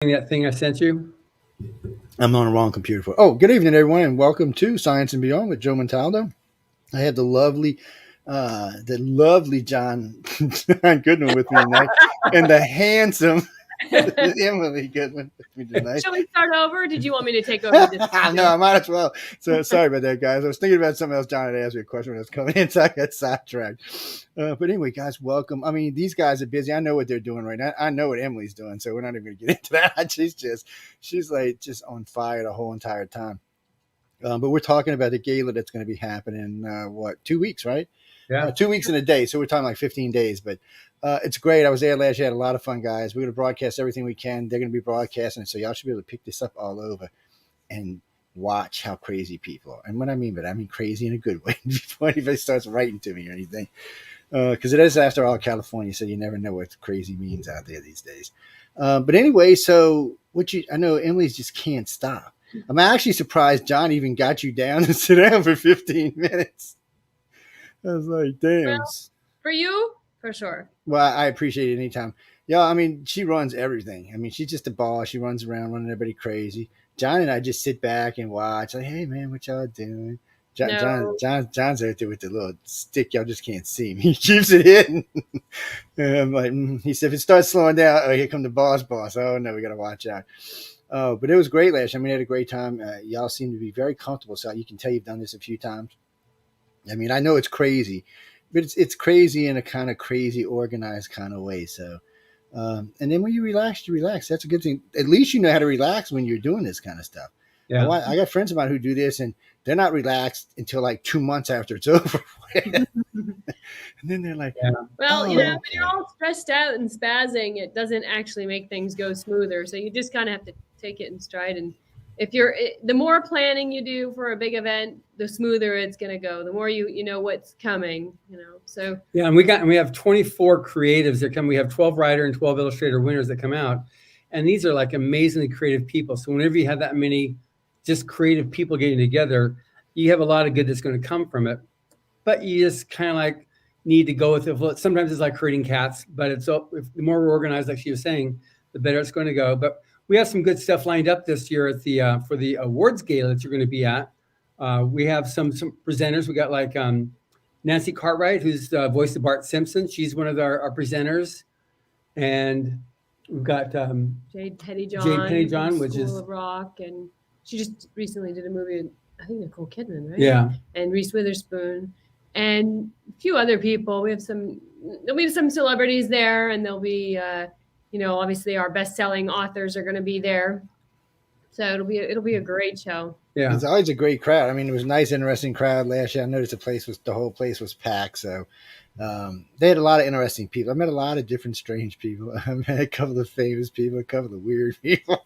that thing I sent you? I'm on the wrong computer for. Oh, good evening, everyone, and welcome to Science and Beyond with Joe Montaldo. I have the lovely John Goodwin with me tonight, and the handsome Emily Goodwin with me tonight. Shall we start over? Did you want me to take over this? No, I might as well. So sorry about that, guys. I was thinking about something else. John had asked me a question when I was coming in, so I got sidetracked. But anyway, guys, welcome. I mean, these guys are busy. I know what they're doing right now. I know what Emily's doing, so we're not even going to get into that. She's like just on fire the whole entire time. But we're talking about the gala that's going to be happening, 2 weeks, right? Yeah. 2 weeks in a day. So we're talking like 15 days. But it's great. I was there last year. Had a lot of fun, guys. We're going to broadcast everything we can. They're going to be broadcasting. So y'all should be able to pick this up all over and watch how crazy people are. And what I mean by that, I mean crazy in a good way before anybody starts writing to me or anything. Because it is, after all, California. So you never know what crazy means out there these days. But anyway, so I know Emily's just can't stop. I'm actually surprised John even got you down to sit down for 15 minutes. I was like, damn. Well, for you, for sure. Well, I appreciate it anytime. Yeah, I mean, she runs everything. I mean, she's just a boss. She runs around running everybody crazy. John and I just sit back and watch. Like, hey, man, what y'all doing? John's out there with the little stick. Y'all just can't see me. He keeps it hidden. And I'm like, he said, if it starts slowing down, oh, here come the boss. Oh, no, we got to watch out. But it was great last year. I mean, I had a great time. Y'all seem to be very comfortable. So you can tell you've done this a few times. I mean, I know it's crazy, but it's crazy in a kind of crazy, organized kind of way. So, and then when you relax, That's a good thing. At least you know how to relax when you're doing this kind of stuff. Yeah. I got friends of mine who do this, and they're not relaxed until like 2 months after it's over. And then they're like, yeah. Well, when you're all stressed out and spazzing, it doesn't actually make things go smoother. So you just kind of have to take it in stride. And the more planning you do for a big event, the smoother it's going to go. The more you know what's coming, So yeah, and we have 24 creatives that come. We have 12 writer and 12 illustrator winners that come out, and these are like amazingly creative people. So whenever you have that many just creative people getting together, you have a lot of good that's going to come from it. But you just kind of like need to go with it. Sometimes it's like herding cats, but the more we're organized, like she was saying, the better it's going to go. But we have some good stuff lined up this year at the for the awards gala that you're going to be at. We have some presenters. We got like Nancy Cartwright, who's the voice of Bart Simpson. She's one of our presenters, and we've got Jade Pettyjohn, which is School of Rock, and she just recently did a movie with, I think, Nicole Kidman, right? Yeah, and Reese Witherspoon, and a few other people. There'll be some celebrities there, and there'll be obviously our best-selling authors are going to be there. So it'll be a great show. Yeah, it's always a great crowd. I mean, it was a nice, interesting crowd last year. I noticed the whole place was packed. So they had a lot of interesting people. I met a lot of different strange people. I met a couple of famous people, a couple of weird people,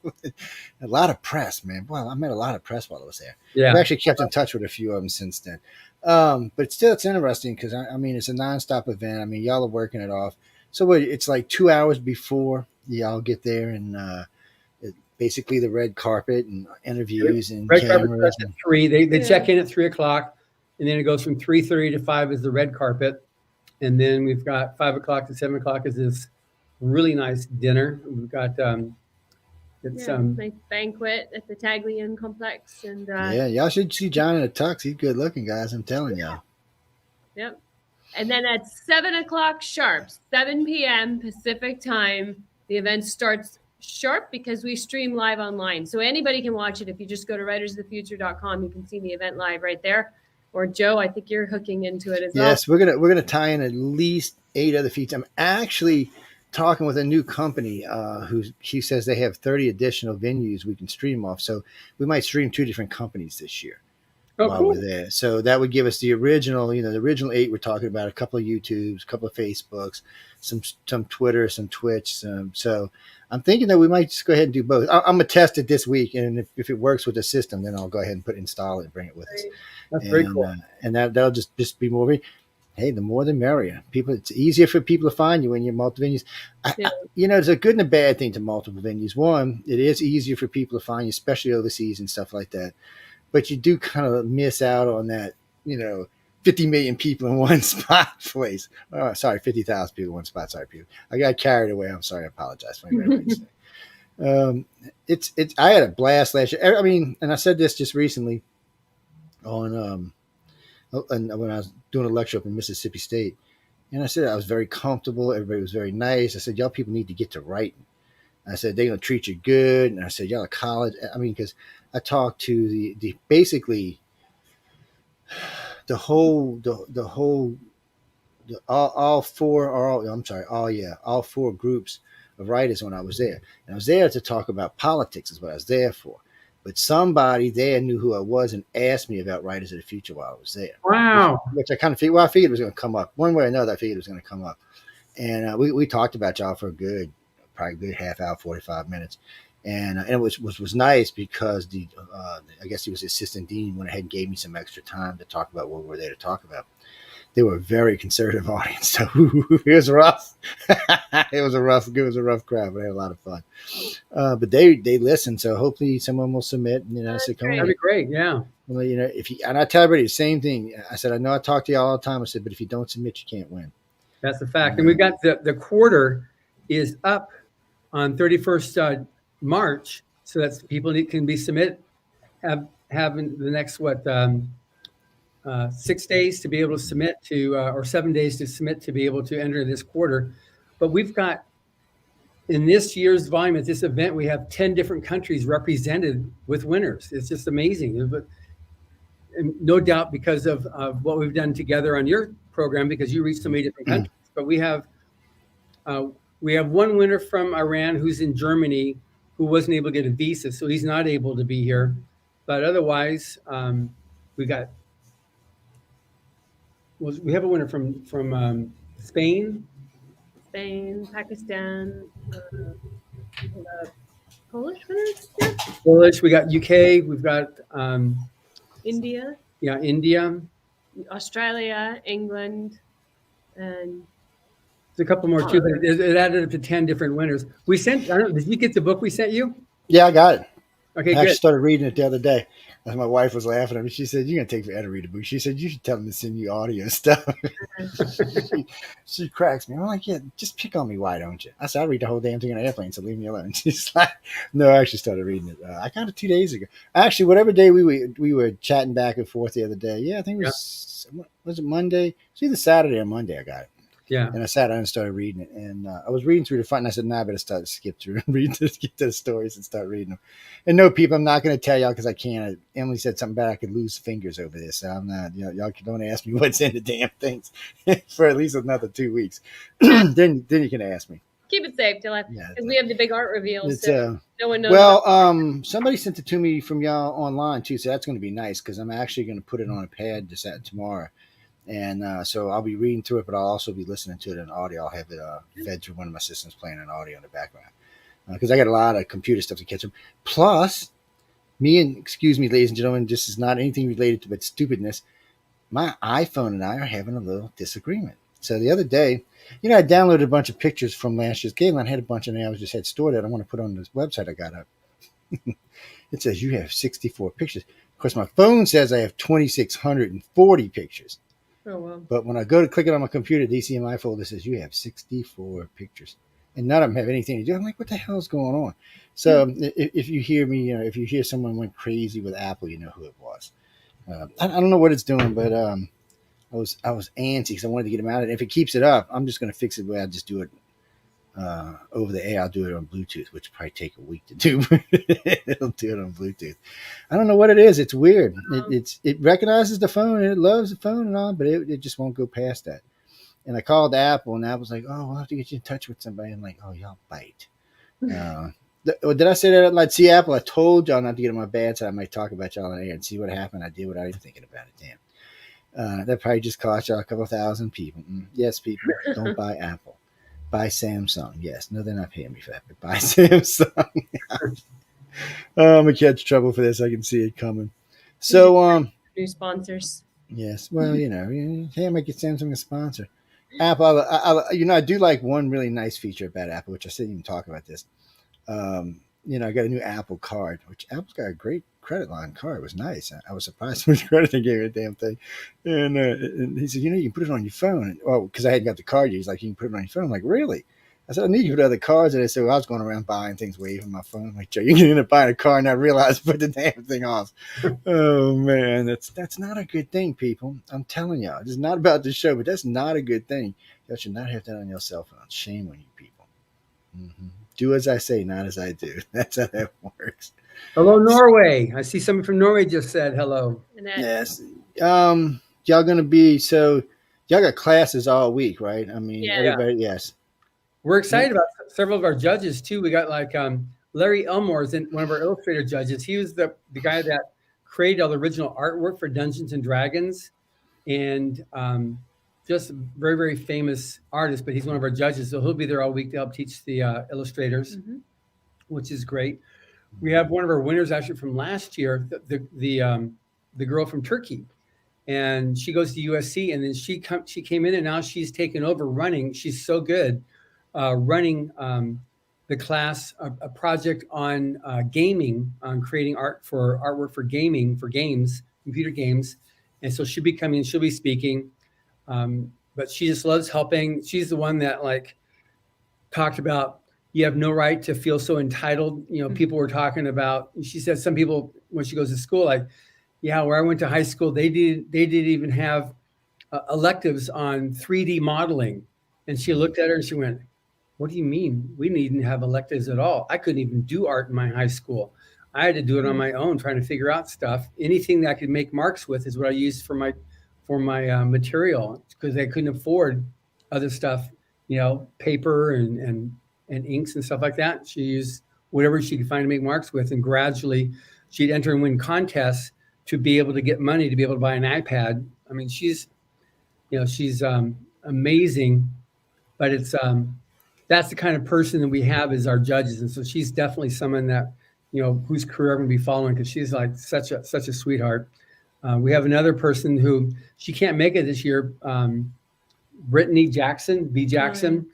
a lot of press, man. Well, I met a lot of press while I was there. Yeah, I've actually kept in touch with a few of them since then. But still, it's interesting because I mean, it's a nonstop event. I mean, y'all are working it off. So it's like 2 hours before y'all get there, and basically the red carpet and interviews and red cameras. At 3. They check in at 3:00, and then it goes from 3:30 to 5 is the red carpet, and then we've got 5:00 to 7:00 is this really nice dinner. We've got nice banquet at the Taglian complex, and y'all should see John in a tux. He's good looking, guys. I'm telling y'all. Yep. And then at 7:00 sharp, 7 p.m. Pacific time, the event starts sharp because we stream live online. So anybody can watch it. If you just go to writersofthefuture.com, you can see the event live right there. Or Joe, I think you're hooking into it as well. Yes, we're gonna tie in at least 8 other feeds. I'm actually talking with a new company she says they have 30 additional venues we can stream off. So we might stream 2 different companies this year. While cool. We're there. So that would give us the original, the original 8 we're talking about, a couple of YouTubes, a couple of Facebooks, some Twitter, some Twitch. So I'm thinking that we might just go ahead and do both. I'm going to test it this week, and if it works with the system, then I'll go ahead and install it and bring it with us. That's very cool. And that'll just be more. Hey, the more the merrier. It's easier for people to find you when you're multiple venues. There's a good and a bad thing to multiple venues. One, it is easier for people to find you, especially overseas and stuff like that. But you do kind of miss out on that, 50 million people in one spot place. Oh, sorry, 50,000 people in one spot. Sorry, people. I got carried away. I'm sorry. I apologize for everything. It's I had a blast last year. I mean, and I said this just recently on and when I was doing a lecture up in Mississippi State, and I said I was very comfortable. Everybody was very nice. I said y'all people need to get to writing. I said they're gonna treat you good, and I said y'all are college. I mean, because I talked to the basically the whole the whole all four or all, I'm sorry, all four groups of writers when I was there. And I was there to talk about politics is what I was there for. But somebody there knew who I was and asked me about Writers of the Future while I was there. Wow. Which I kind of figured, well, I figured it was going to come up. One way or another, I figured it was going to come up. And we talked about y'all for probably a good half hour, 45 minutes. And it was nice because I guess he was the assistant dean, went ahead and gave me some extra time to talk about what we were there to talk about. They were a very conservative audience, so it was rough. It was a rough crowd, but I had a lot of fun. But they listened, so hopefully someone will submit. You know, I said, "Come on, That'd be great." Yeah. well, you know, and I tell everybody the same thing. I said, I know I talk to you all the time. I said, but if you don't submit, you can't win. That's a fact. And we've got the quarter is up on 31st March, so that's people can be have in the next 6 days to be able to submit to, or 7 days to submit to be able to enter this quarter. But we've got in this year's volume at this event, we have 10 different countries represented with winners. It's just amazing. But no doubt because of what we've done together on your program, because you reach so many different countries. But we have one winner from Iran who's in Germany who wasn't able to get a visa, so he's not able to be here. But otherwise, we have a winner from Spain, Pakistan, Polish winners. Yeah. Polish. We got UK. We've got India. Yeah, India. Australia, England, and there's a couple more too. But it added up to 10 different winners. We sent. I don't know. Did you get the book we sent you? Yeah, I got it. Okay, I actually good. started reading it the other day. My wife was laughing at me. She said, "You're gonna take forever to read a book." She said, "You should tell them to send you audio stuff." she cracks me. I'm like, "Yeah, just pick on me. Why don't you?" I said, "I read the whole damn thing on an airplane, so leave me alone." She's like, "No, I actually started reading it. I got it 2 days ago. Actually, whatever day we were chatting back and forth the other day. Yeah, I think it was it Monday? It was either Saturday or Monday. I got it. Yeah. And I sat down and started reading it. And I was reading through the front, and I said, "Nah, I better start to skip through and get to the stories and start reading them." And no, people, I'm not going to tell y'all because I can't. Emily said something about I could lose fingers over this. So I'm not, y'all don't ask me what's in the damn things for at least another 2 weeks. then you can ask me. Keep it safe till because we have the big art reveal. So no one knows. Well, somebody sent it to me from y'all online too, so that's going to be nice because I'm actually going to put it on a pad tomorrow. And so I'll be reading through it, but I'll also be listening to it in audio. I'll have it fed through one of my systems playing an audio in the background because I got a lot of computer stuff to catch up. Plus, excuse me, ladies and gentlemen, this is not anything related to but stupidness. My iPhone and I are having a little disagreement. So the other day, I downloaded a bunch of pictures from last year's gala and had a bunch of them I just had stored that I want to put on this website I got up. It says you have 64 pictures. Of course, my phone says I have 2,640 pictures. Oh, wow. But when I go to click it on my computer, the DCMI folder says you have 64 pictures. And none of them have anything to do. I'm like, what the hell is going on? So if you hear me, if you hear someone went crazy with Apple, you know who it was. I don't know what it's doing, but I was antsy because I wanted to get them out of it. If it keeps it up, I'm just going to fix it the way I just do it over the air. I'll do it on Bluetooth, which will probably take a week to do. It'll do it on Bluetooth. I don't know what it is. It's weird. It recognizes the phone and it loves the phone and all, but it just won't go past that. And I called Apple, and Apple's like, "Oh, we'll have to get you in touch with somebody." I'm like, "Oh, y'all bite." Did I say that? Like, see, Apple, I told y'all not to get on my bad side. I might talk about y'all on air and see what happened. I did without even thinking about it. Damn. That probably just cost y'all a couple thousand people. Yes, people, don't buy Apple. Buy Samsung. Yes. No, they're not paying me for that, but buy Samsung. I'm going to catch trouble for this. I can see it coming. So, new sponsors. Yes. Well, hey, I might get Samsung a sponsor. Apple, I do like one really nice feature about Apple, which I didn't even talk about this. I got a new Apple card, which Apple's got a great credit line card. It was nice. I was surprised how much credit they gave me the damn thing. And he said, you can put it on your phone. Because I hadn't got the card yet. He's like, you can put it on your phone. I'm like, really? I I said, I need you for the other cards. And they said, well, I was going around buying things, waving my phone. I'm like, Joe, you're going to end up buying a car and I realized put the damn thing off. Oh, man, that's not a good thing, people. I'm telling y'all. It's not about the show, but that's not a good thing. Y'all should not have that on your cell phone. Shame on you people. Mm-hmm. Do as I say, not as I do. That's how that works. Hello, Norway. I see someone from Norway just said hello. Yes. Y'all going to be, so y'all got classes all week, right? I mean, everybody, yes. We're excited about several of our judges too. We got like Larry Elmore is one of our illustrator judges. He was the guy that created all the original artwork for Dungeons and Dragons, and just a very, very famous artist. But he's one of our judges, so he'll be there all week to help teach the illustrators, which is great. We have one of our winners actually from last year, the girl from Turkey. And she goes to USC, and then she came in, and now she's taken over running. She's so good running the class, a project on gaming, on creating artwork for gaming, for games, computer games. And so she'll be coming, she'll be speaking. But she just loves helping. She's the one that like talked about, you have no right to feel so entitled. You know, people were talking about, she said some people, when she goes to school, like, yeah, where I went to high school, they didn't even have electives on 3D modeling. And she looked at her and she went, what do you mean? We didn't even have electives at all. I couldn't even do art in my high school. I had to do it on my own, trying to figure out stuff. Anything that I could make marks with is what I used for my material, because I couldn't afford other stuff, you know, paper and inks and stuff like that. She used whatever she could find to make marks with, and gradually she'd enter and win contests to be able to get money to be able to buy an iPad. I mean, she's amazing, but it's that's the kind of person that we have as our judges, and so she's definitely someone that, you know, whose career I'm going to be following, because she's like such a sweetheart. We have another person who she can't make it this year, Brittany Jackson, B. Jackson.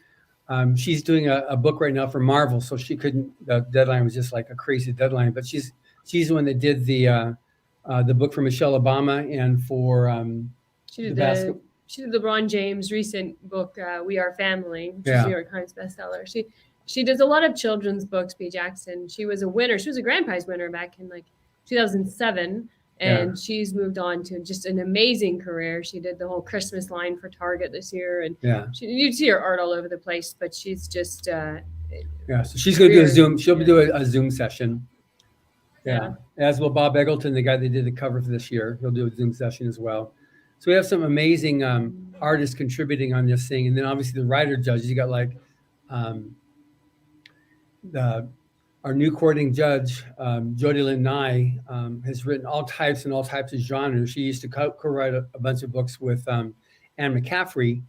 She's doing a book right now for Marvel, so she couldn't. The deadline was just like a crazy deadline, but she's the one that did the book for Michelle Obama and for she did the LeBron James recent book, We Are Family, which is New York Times bestseller. She does a lot of children's books, B. Jackson. She was a winner. She was a grand prize winner back in like 2007. And she's moved on to just an amazing career. She did the whole Christmas line for Target this year. And you see her art all over the place, but she's just so she's going to do a Zoom. She'll do a Zoom session. As will Bob Eggleton, the guy that did the cover for this year. He'll do a Zoom session as well. So we have some amazing artists contributing on this thing. And then obviously the writer judges, you got like our new courting judge, Jody Lynn Nye, has written all types of genres. She used to co-write a bunch of books with Anne McCaffrey,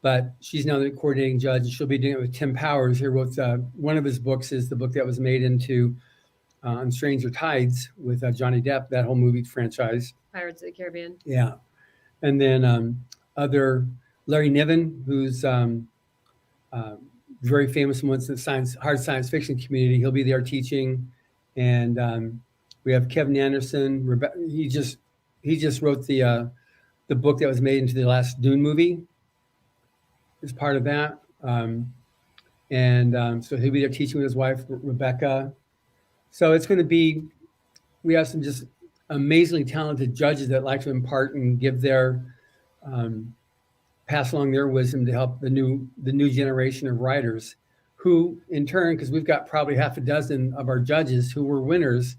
but she's now the coordinating judge, and she'll be doing it with Tim Powers. He wrote one of his books is the book that was made into On Stranger Tides with Johnny Depp, that whole movie franchise. Pirates of the Caribbean. Yeah. And then other Larry Niven, who's very famous in the hard science fiction community. He'll be there teaching. And we have Kevin Anderson. He just wrote the book that was made into the last Dune movie as part of that. So he'll be there teaching with his wife, Rebecca. So it's going to be, we have some just amazingly talented judges that like to impart and give their, pass along their wisdom to help the new generation of writers, who in turn, because we've got probably half a dozen of our judges who were winners,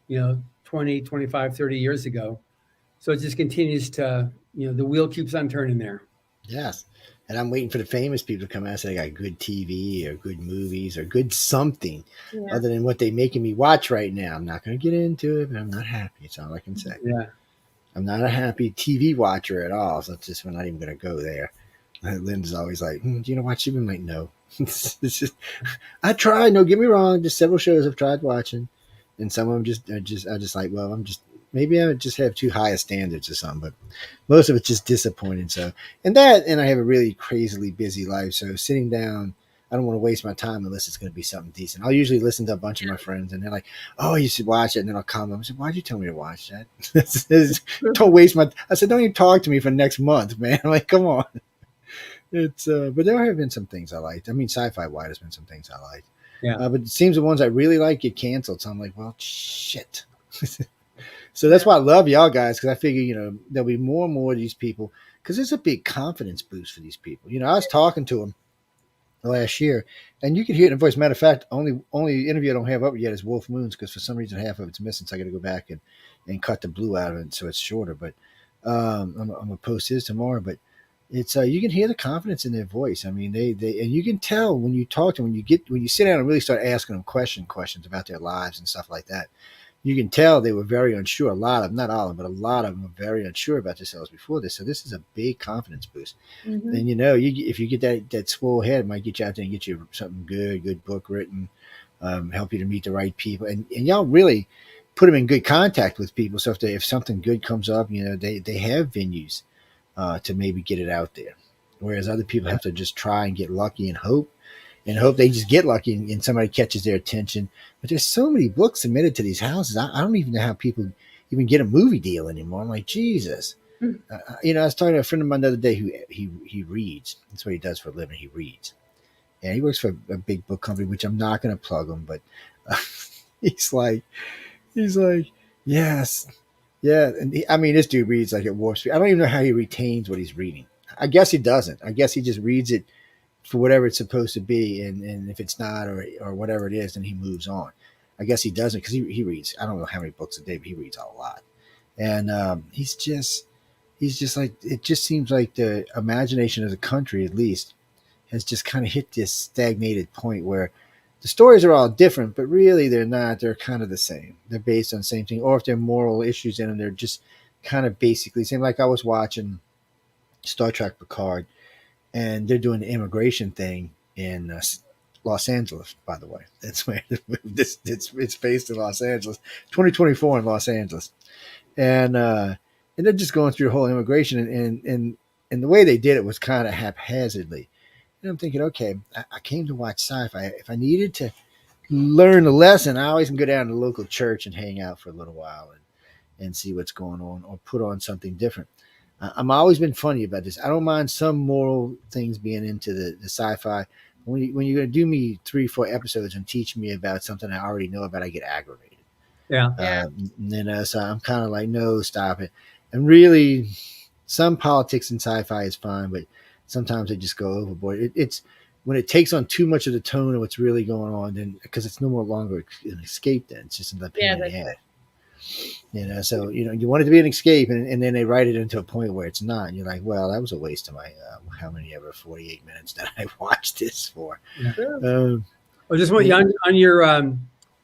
20, 25, 30 years ago. So it just continues to, the wheel keeps on turning there. Yes. And I'm waiting for the famous people to come out and say they got good TV or good movies or good something other than what they're making me watch right now. I'm not going to get into it, but I'm not happy. That's all I can say. Yeah. I'm not a happy TV watcher at all. So it's just, we're not even going to go there. Lynn's always like, do you know what? I'm like, no. It's just, I try. No, get me wrong. Just several shows I've tried watching. And some of them I just like, well, maybe I just have too high a standards or something, but most of it's just disappointing. So, and I have a really crazily busy life. So sitting down, I don't want to waste my time unless it's going to be something decent. I'll usually listen to a bunch of my friends and they're like, oh, you should watch it. And then I'll comment. I said, why'd you tell me to watch that? Don't waste I said, don't even talk to me for next month, man. I'm like, come on. It's but there have been some things I liked. I mean, sci-fi wide has been some things I liked. Yeah. But it seems the ones I really like get canceled. So I'm like, well, shit. So that's why I love y'all guys, because I figure, there'll be more and more of these people, because it's a big confidence boost for these people. I was talking to them last year, and you can hear it in the voice. Matter of fact, only interview I don't have up yet is Wolf Moons, because for some reason half of it's missing, so I got to go back and cut the blue out of it so it's shorter. But I'm gonna post his tomorrow. But it's you can hear the confidence in their voice. I mean, they and you can tell when you talk to them, when you sit down and really start asking them questions about their lives and stuff like that. You can tell they were very unsure. A lot of, not all of them, but a lot of them were very unsure about themselves before this. So this is a big confidence boost. Mm-hmm. And if you get that swole head, it might get you out there and get you something good book written, help you to meet the right people, and y'all really put them in good contact with people. So if something good comes up, they have venues to maybe get it out there, whereas other people have to just try and get lucky and hope they just get lucky and somebody catches their attention. But there's so many books submitted to these houses. I don't even know how people even get a movie deal anymore. I'm like, Jesus. I was talking to a friend of mine the other day who he reads. That's what he does for a living. He reads. And he works for a big book company, which I'm not going to plug him, but he's like, yes. Yeah. And this dude reads like at warp speed. I don't even know how he retains what he's reading. I guess he doesn't. I guess he just reads it for whatever it's supposed to be, and if it's not or whatever it is, then he moves on. I guess he doesn't, because he reads, I don't know how many books a day, but he reads a lot. And he's just like, it just seems like the imagination of the country, at least, has just kind of hit this stagnated point where the stories are all different, but really they're not. They're kind of the same. They're based on the same thing, or if there are moral issues in them, they're just kind of basically the same. Like I was watching Star Trek Picard, and they're doing the immigration thing in Los Angeles, by the way. That's where it's based in Los Angeles, 2024 in Los Angeles. And they're just going through the whole immigration, and the way they did it was kind of haphazardly. And I'm thinking, okay, I came to watch sci-fi. If I needed to learn a lesson, I always can go down to the local church and hang out for a little while and see what's going on, or put on something different. I'm always been funny about this. I don't mind some moral things being into the sci-fi. When you're going to do me 3-4 episodes and teach me about something I already know about, I get aggravated. Yeah. So I'm kind of like, no, stop it. And really, some politics in sci-fi is fine, but sometimes they just go overboard. It's when it takes on too much of the tone of what's really going on, then because it's no more longer an escape. Then it's just another pain in the head. So you want it to be an escape, and then they write it into a point where it's not. And you're like, well, that was a waste of my how many ever 48 minutes that I watched this for. Yeah. I just want you on your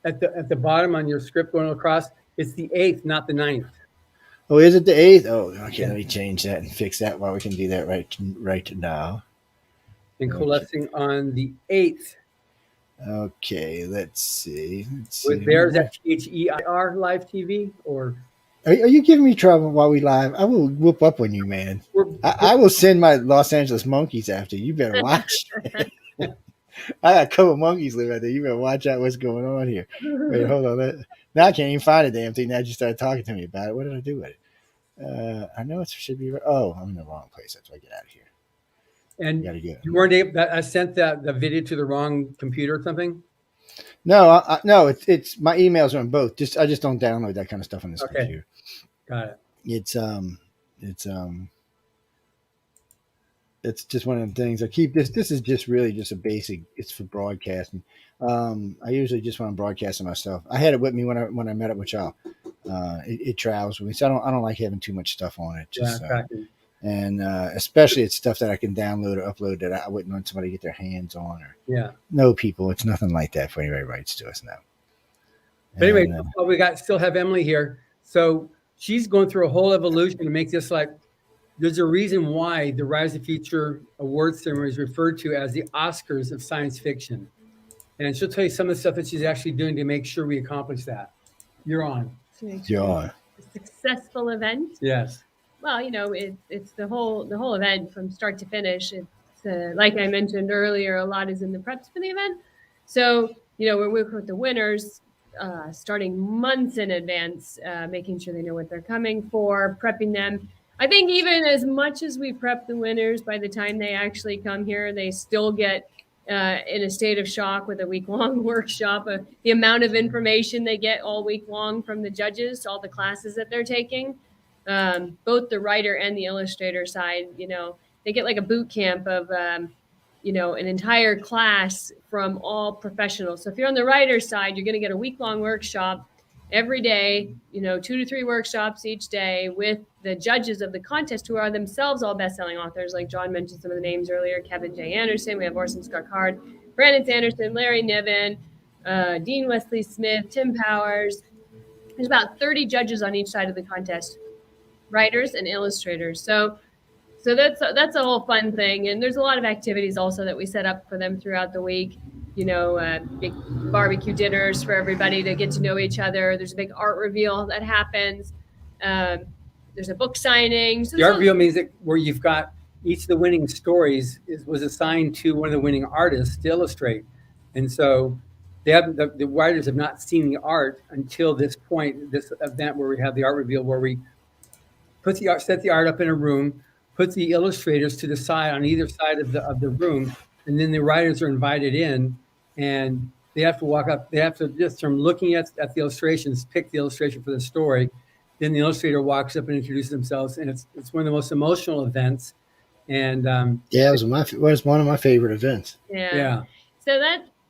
at the bottom on your script going across. It's the 8th, not the 9th. Oh, is it the 8th? Oh, okay. Let me change that and fix that while we can do that right now. And coalescing on the 8th. Okay, let's see. With theirs at THEIR live TV, or are you giving me trouble while we live? I will whoop up on you, man. I will send my Los Angeles monkeys after you. You better watch. I got a couple monkeys live out there. You better watch out what's going on here. Wait, hold on. Now I can't even find the damn thing. Now you started talking to me about it. What did I do with it? I know it should be. Oh, I'm in the wrong place. That's why I get out of here. And you weren't able. I sent the video to the wrong computer or something. No, no. It's my emails are on both. I just don't download that kind of stuff on this computer. Got it. It's just one of them things. I keep this. This is just really just a basic. It's for broadcasting. I usually just want to broadcast myself. I had it with me when I met up with y'all. It travels with me, so I don't like having too much stuff on it. Just, and especially it's stuff that I can download or upload that I wouldn't want somebody to get their hands on. No, people, it's nothing like that for anybody writes to us now. But anyway, we still have Emily here. So she's going through a whole evolution to make this like. There's a reason why the Rise of Future Awards ceremony is referred to as the Oscars of science fiction. And she'll tell you some of the stuff that she's actually doing to make sure we accomplish that. You're on. You're on. A successful event. Yes. Well, it's the whole event from start to finish. It's like I mentioned earlier, a lot is in the preps for the event. So, we're working with the winners, starting months in advance, making sure they know what they're coming for, prepping them. I think even as much as we prep the winners, by the time they actually come here, they still get in a state of shock with a week-long workshop. The amount of information they get all week long from the judges, all the classes that they're taking, both the writer and the illustrator side, they get like a boot camp of, an entire class from all professionals. So if you're on the writer's side, you're going to get a week-long workshop every day, 2 to 3 workshops each day with the judges of the contest who are themselves all best-selling authors. Like John mentioned some of the names earlier, Kevin J. Anderson, we have Orson Scott Card, Brandon Sanderson, Larry Niven, Dean Wesley Smith, Tim Powers. There's about 30 judges on each side of the contest, writers and illustrators. So that's a whole fun thing. And there's a lot of activities also that we set up for them throughout the week. Big barbecue dinners for everybody to get to know each other. There's a big art reveal that happens. There's a book signing. So the art reveal means that where you've got each of the winning stories was assigned to one of the winning artists to illustrate. And so the writers have not seen the art until this point, this event where we have the art reveal, where we set the art up in a room, put the illustrators to the side on either side of the room, and then the writers are invited in, and they have to walk up. They have to, just from looking at the illustrations, pick the illustration for the story. Then the illustrator walks up and introduces themselves, and it's one of the most emotional events. And it was one of my favorite events. Yeah. So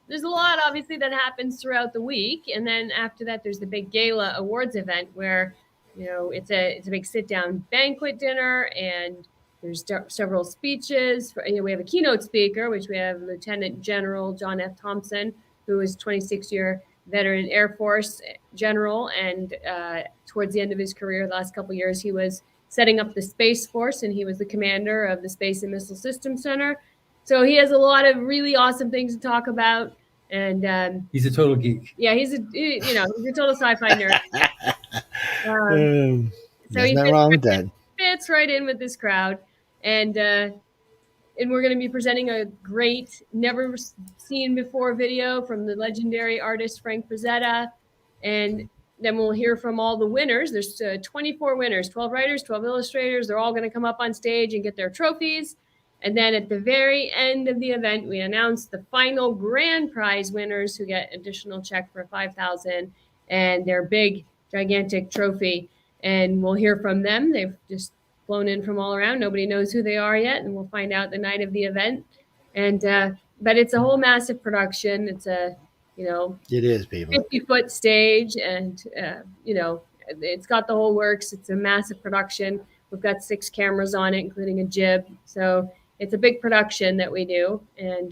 there's a lot obviously that happens throughout the week, and then after that, there's the big gala awards event where it's a big sit-down banquet dinner, and there's several speeches. We have a keynote speaker, which we have Lieutenant General John F. Thompson, who is 26-year veteran Air Force general, and towards the end of his career, the last couple of years, he was setting up the Space Force, and he was the commander of the Space and Missile Systems Center. So he has a lot of really awesome things to talk about, and he's a total geek. Yeah, he's a total sci-fi nerd. There's nothing wrong with that. Fits right in with this crowd, and we're going to be presenting a great, never seen before video from the legendary artist Frank Frazetta, and then we'll hear from all the winners. There's 24 winners, 12 writers, 12 illustrators. They're all going to come up on stage and get their trophies. And then at the very end of the event, we announce the final grand prize winners who get additional check for $5,000 and their big, gigantic trophy. And we'll hear from them. They've just flown in from all around. Nobody knows who they are yet, and we'll find out the night of the event. And but it's a whole massive production. It's it is, people, 50-foot stage, and it's got the whole works. It's a massive production. We've got 6 cameras on it, including a jib. So it's a big production that we do. And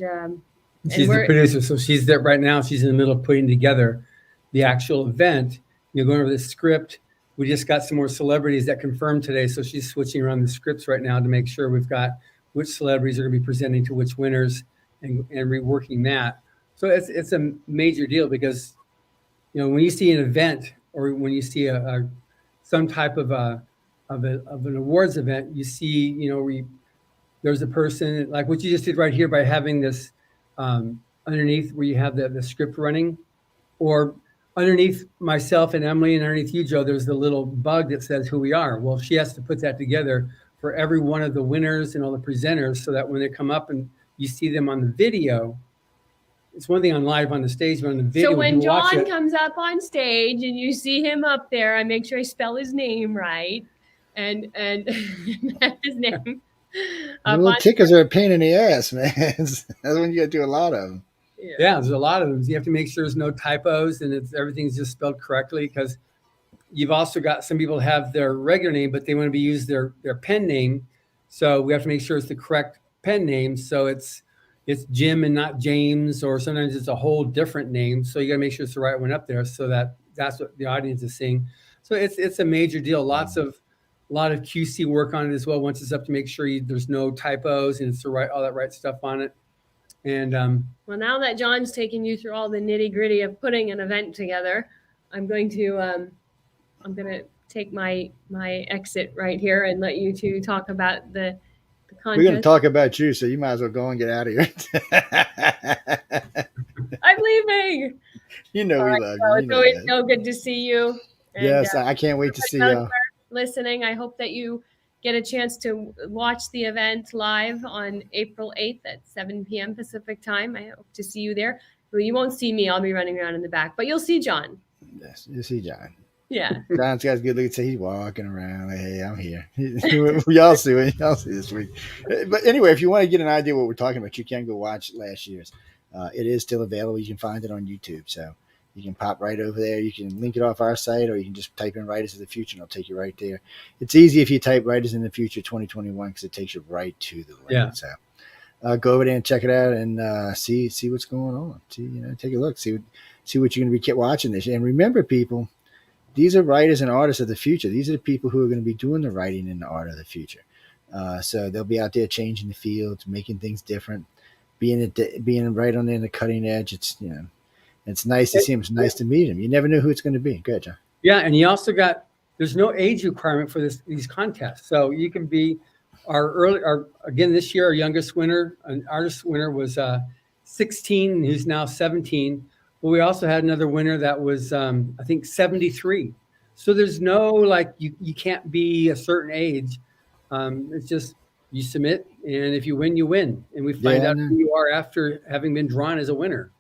she's the producer, so she's there right now. She's in the middle of putting together the actual event. Going over the script. We just got some more celebrities that confirmed today, so she's switching around the scripts right now to make sure we've got which celebrities are going to be presenting to which winners, and reworking that. So it's a major deal, because when you see an event, or when you see some type of an awards event, you see there's a person like what you just did right here by having this underneath where you have the script running, or underneath myself and Emily and underneath you, Joe, there's the little bug that says who we are. Well, she has to put that together for every one of the winners and all the presenters, so that when they come up and you see them on the video, it's one thing on live on the stage, but on the video. So when John comes up on stage and you see him up there, I make sure I spell his name right, and his name. Little tickers are a pain in the ass, man. That's when you got to do a lot of them. Yeah, there's a lot of them. You have to make sure there's no typos and everything's just spelled correctly, because you've also got some people have their regular name, but they want to use their pen name. So we have to make sure it's the correct pen name. So it's Jim and not James, or sometimes it's a whole different name. So you got to make sure it's the right one up there, so that's what the audience is seeing. So it's a major deal. A lot of QC work on it as well. Once it's up, to make sure there's no typos and it's all that right stuff on it. And well, now that John's taken you through all the nitty gritty of putting an event together, I'm going to take my exit right here and let you two talk about the contest. We're going to talk about you, so you might as well go and get out of here. I'm leaving. We love you. It's always so good to see you. And, yes, I can't wait to see you. Listening, I hope that you get a chance to watch the event live on April 8th at 7 p.m. Pacific time. I hope to see you there. Well, you won't see me. I'll be running around in the back, but you'll see John. Yes, you see John. Yeah. John's got a good look. He's walking around. Like, hey, I'm here. Y'all see it. Y'all see this week. But anyway, if you want to get an idea what we're talking about, you can go watch last year's. It is still available. You can find it on YouTube. So you can pop right over there. You can link it off our site, or you can just type in Writers of the Future, and it'll take you right there. It's easy if you type Writers in the Future 2021 because it takes you right to the link. Yeah. So go over there and check it out and see what's going on. Take a look. See what you're going to be watching this year. And remember, people, these are writers and artists of the future. These are the people who are going to be doing the writing and the art of the future. So they'll be out there changing the fields, making things different, being right on the cutting edge. It's it's nice to see them. It's nice to meet them. You never know who it's going to be. Go ahead, John. Yeah, and you also there's no age requirement for these contests, so you can be again this year our youngest winner, an artist winner was 16, who's now 17. But we also had another winner that was, I think, 73. So there's no, like, you can't be a certain age. It's just you submit, and if you win, you win. And we find out who you are after having been drawn as a winner.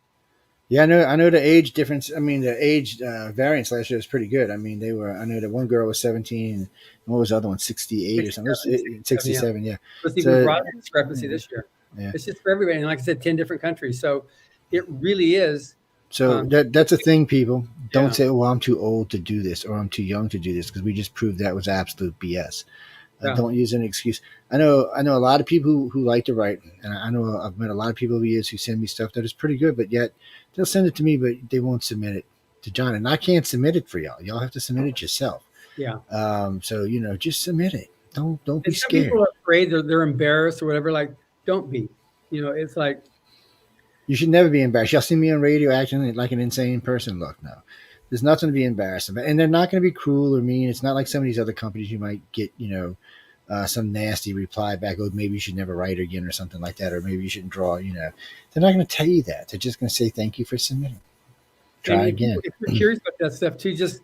Yeah, I know the age difference. I mean, the age variance last year was pretty good. I mean, I know that one girl was 17, and what was the other one, 68 or something? 67, yeah. It's even broader discrepancy this year. Yeah. It's just for everybody. And like I said, 10 different countries. So it really is. So that's a thing, people. Don't say, "Oh, I'm too old to do this," or "I'm too young to do this," because we just proved that was absolute BS. Don't use an excuse. I know a lot of people who like to write, and I know I've met a lot of people over the years who send me stuff that is pretty good, but yet they'll send it to me, but they won't submit it to John, and I can't submit it for y'all. Y'all have to submit it yourself. Yeah. So just submit it. Don't be some scared. People are afraid, they're embarrassed or whatever. Like, don't be. It's like. You should never be embarrassed. Y'all see me on radio acting like an insane person. Look, no. There's nothing to be embarrassed about. And they're not going to be cruel or mean. It's not like some of these other companies you might get, some nasty reply back, oh, maybe you should never write again or something like that, or maybe you shouldn't draw, They're not going to tell you that. They're just going to say thank you for submitting. Try again. If you're curious about that stuff too, just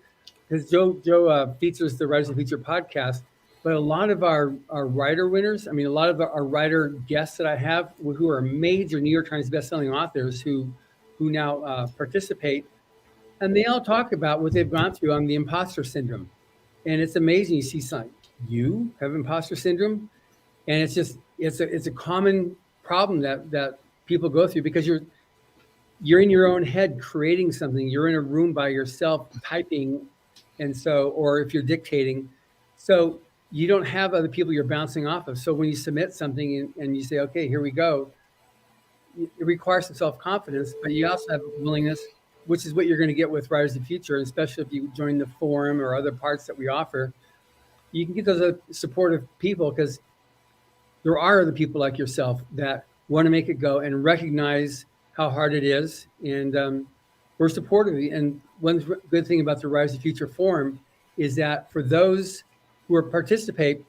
because Joe features the Writers of the Future podcast, but a lot of our writer winners, I mean, a lot of our writer guests that I have who are major New York Times bestselling authors who now participate, and they all talk about what they've gone through on the imposter syndrome. And it's amazing. You see something, you have imposter syndrome, and it's a common problem that people go through because you're in your own head creating something. You're in a room by yourself typing, and so, or if you're dictating, so you don't have other people you're bouncing off of. So when you submit something and you say, okay, here we go, it requires some self-confidence, but you also have willingness, which is what you're going to get with Writers of the Future, especially if you join the forum or other parts that we offer. You can get those supportive people because there are other people like yourself that want to make it go and recognize how hard it is. And we're supportive. And one good thing about the Writers of the Future forum is that for those who participate,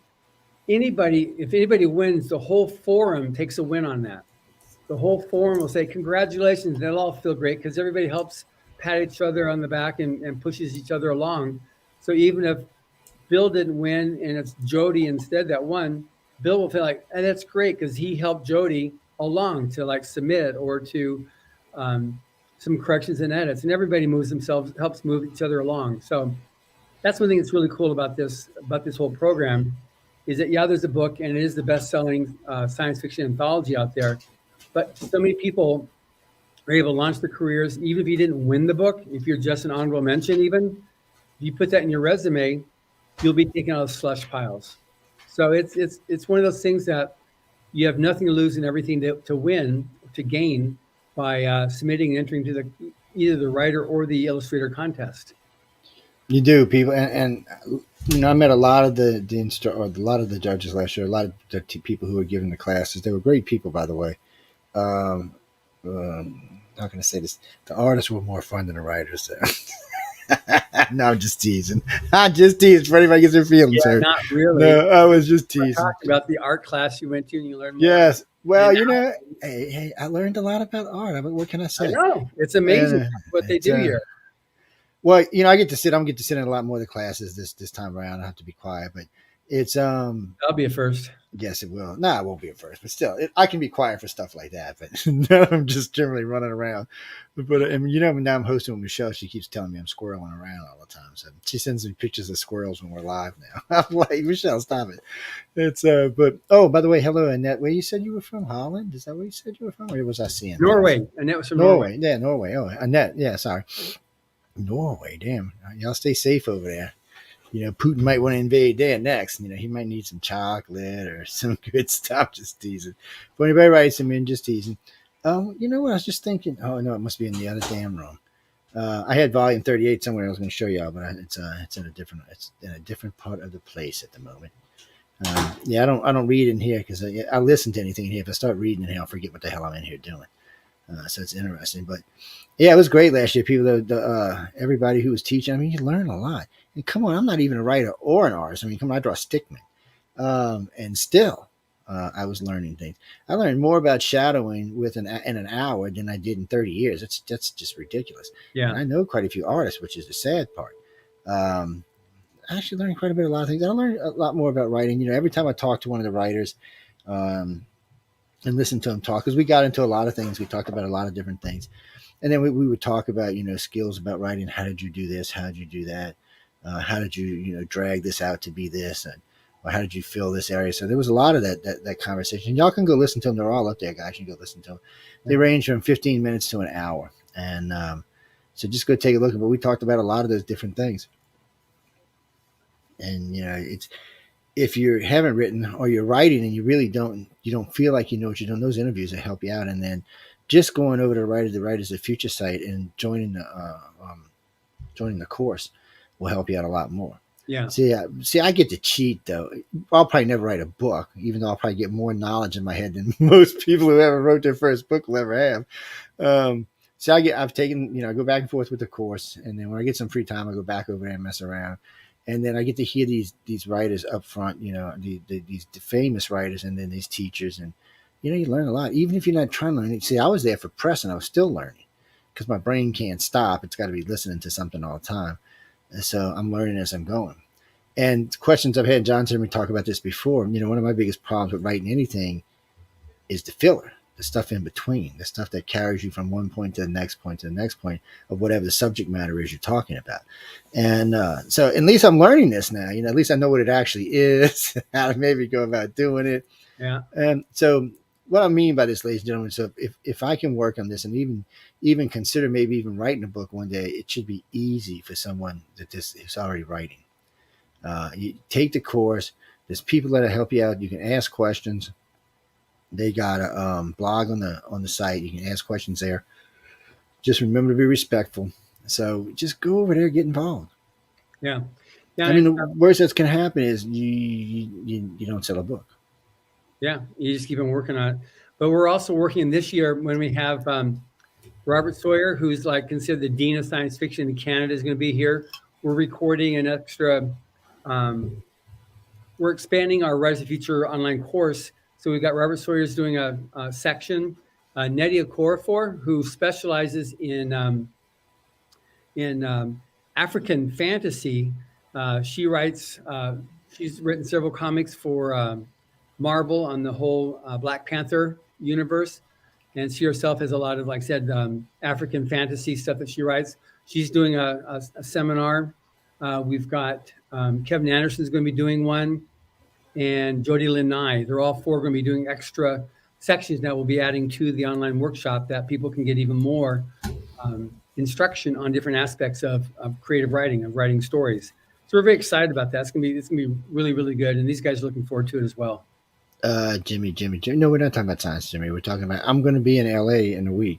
if anybody wins, the whole forum takes a win on that. The whole forum will say, congratulations. They'll all feel great because everybody helps pat each other on the back and pushes each other along. So even if Bill didn't win and it's Jody instead that won, Bill will feel like, hey, that's great because he helped Jody along to like submit or to some corrections and edits. And everybody helps move each other along. So that's one thing that's really cool about this whole program is that, there's a book and it is the best-selling science fiction anthology out there. But so many people are able to launch their careers, even if you didn't win the book, if you're just an honorable mention even, if you put that in your resume, you'll be taken out of slush piles. So it's one of those things that you have nothing to lose and everything to gain by submitting and entering to either the writer or the illustrator contest. You do, people, and I met a lot of a lot of the judges last year. A lot of the people who were giving the classes. They were great people, by the way. How can I say this? The artists were more fun than the writers. No, I'm just teasing. I just teased for anybody gets their feelings hurt. Not really. No, I was just teasing. Talking about the art class you went to and you learned more. Yes. Well, hey, I learned a lot about art. I mean, what can I say? I know. It's amazing what they do here. Well, I'm going to get to sit in a lot more of the classes this time around. I have to be quiet, but It's That'll be a first. Yes, it will. Nah, it won't be at first, but still, I can be quiet for stuff like that. But no, I'm just generally running around. But I mean, now I'm hosting with Michelle. She keeps telling me I'm squirreling around all the time. So she sends me pictures of squirrels when we're live now. I'm like, Michelle, stop it. It's but oh, by the way, hello, Annette. Where you said you were from? Holland? Is that where you said you were from? Or was I seeing Norway, and that was from Norway. Norway? Yeah, Norway. Oh, Annette. Yeah, sorry, Norway. Damn, y'all stay safe over there. Putin might want to invade there next. He might need some chocolate or some good stuff. Just teasing. If anybody writes him in, just teasing. You know what? I was just thinking. Oh no, it must be in the other damn room. I had volume 38 somewhere. I was going to show y'all, but it's in a different part of the place at the moment. Yeah, I don't read in here because I listen to anything in here. If I start reading in here, I'll forget what the hell I'm in here doing. So it's interesting, but yeah, it was great last year. People, everybody who was teaching, I mean, you learn a lot. And come on, I'm not even a writer or an artist. I mean, come on, I draw stickmen, and still, I was learning things. I learned more about shadowing in an hour than I did in 30 years. That's just ridiculous. Yeah, and I know quite a few artists, which is the sad part. I actually learned quite a bit, a lot of things. I learned a lot more about writing. Every time I talk to one of the writers, and listen to him talk, because we got into a lot of things. We talked about a lot of different things. And then we would talk about, skills about writing. How did you do this? How did you do that? How did you, drag this out to be this? Or how did you fill this area? So there was a lot of that conversation. Y'all can go listen to them. They're all up there, guys. You can go listen to them. They range from 15 minutes to an hour. And so just go take a look. But we talked about a lot of those different things. And, it's, if you haven't written or you're writing and you really don't feel like you know what you're doing, those interviews will help you out. And then just going over to the Writers of Future site and joining the course will help you out a lot more. yeah. See, I get to cheat though. I'll probably never write a book, even though I'll probably get more knowledge in my head than most people who ever wrote their first book will ever have. So I've taken, I go back and forth with the course, and then when I get some free time, I go back over there and mess around. And then I get to hear these writers up front, these famous writers, and then these teachers, and you learn a lot, even if you're not trying to learn. See, I was there for press, and I was still learning because my brain can't stop; it's got to be listening to something all the time. And so I'm learning as I'm going. And questions I've had, John's heard me talk about this before. One of my biggest problems with writing anything is the filler, the stuff in between, the stuff that carries you from one point to the next point to the next point of whatever the subject matter is you're talking about. And so at least I'm learning this now, at least I know what it actually is, how to maybe go about doing it. Yeah. And so what I mean by this, ladies and gentlemen, so if I can work on this and even consider maybe even writing a book one day, it should be easy for someone that this is already writing. You take the course, there's people that'll help you out. You can ask questions. They got a blog on the site. You can ask questions there. Just remember to be respectful. So just go over there, get involved. Yeah. I mean, the worst that's can happen is you don't sell a book. Yeah, you just keep on working on it. But we're also working this year when we have Robert Sawyer, who's like considered the dean of science fiction in Canada, is going to be here. We're recording an extra. We're expanding our Writers of the Future online course. So we've got Robert Sawyer's doing a section. Nedia Corafor, who specializes in African fantasy. She writes. She's written several comics for Marvel on the whole Black Panther universe, and she herself has a lot of, like I said, African fantasy stuff that she writes. She's doing a seminar. We've got Kevin Anderson's going to be doing one, and Jody Lynn Nye. They're all four going to be doing extra sections that we'll be adding to the online workshop that people can get even more instruction on different aspects of creative writing, of writing stories. So we're very excited about that. It's gonna be really, really good, and these guys are looking forward to it as well. Jimmy. No, we're not talking about science, Jimmy. We're talking about, I'm going to be in LA in a week,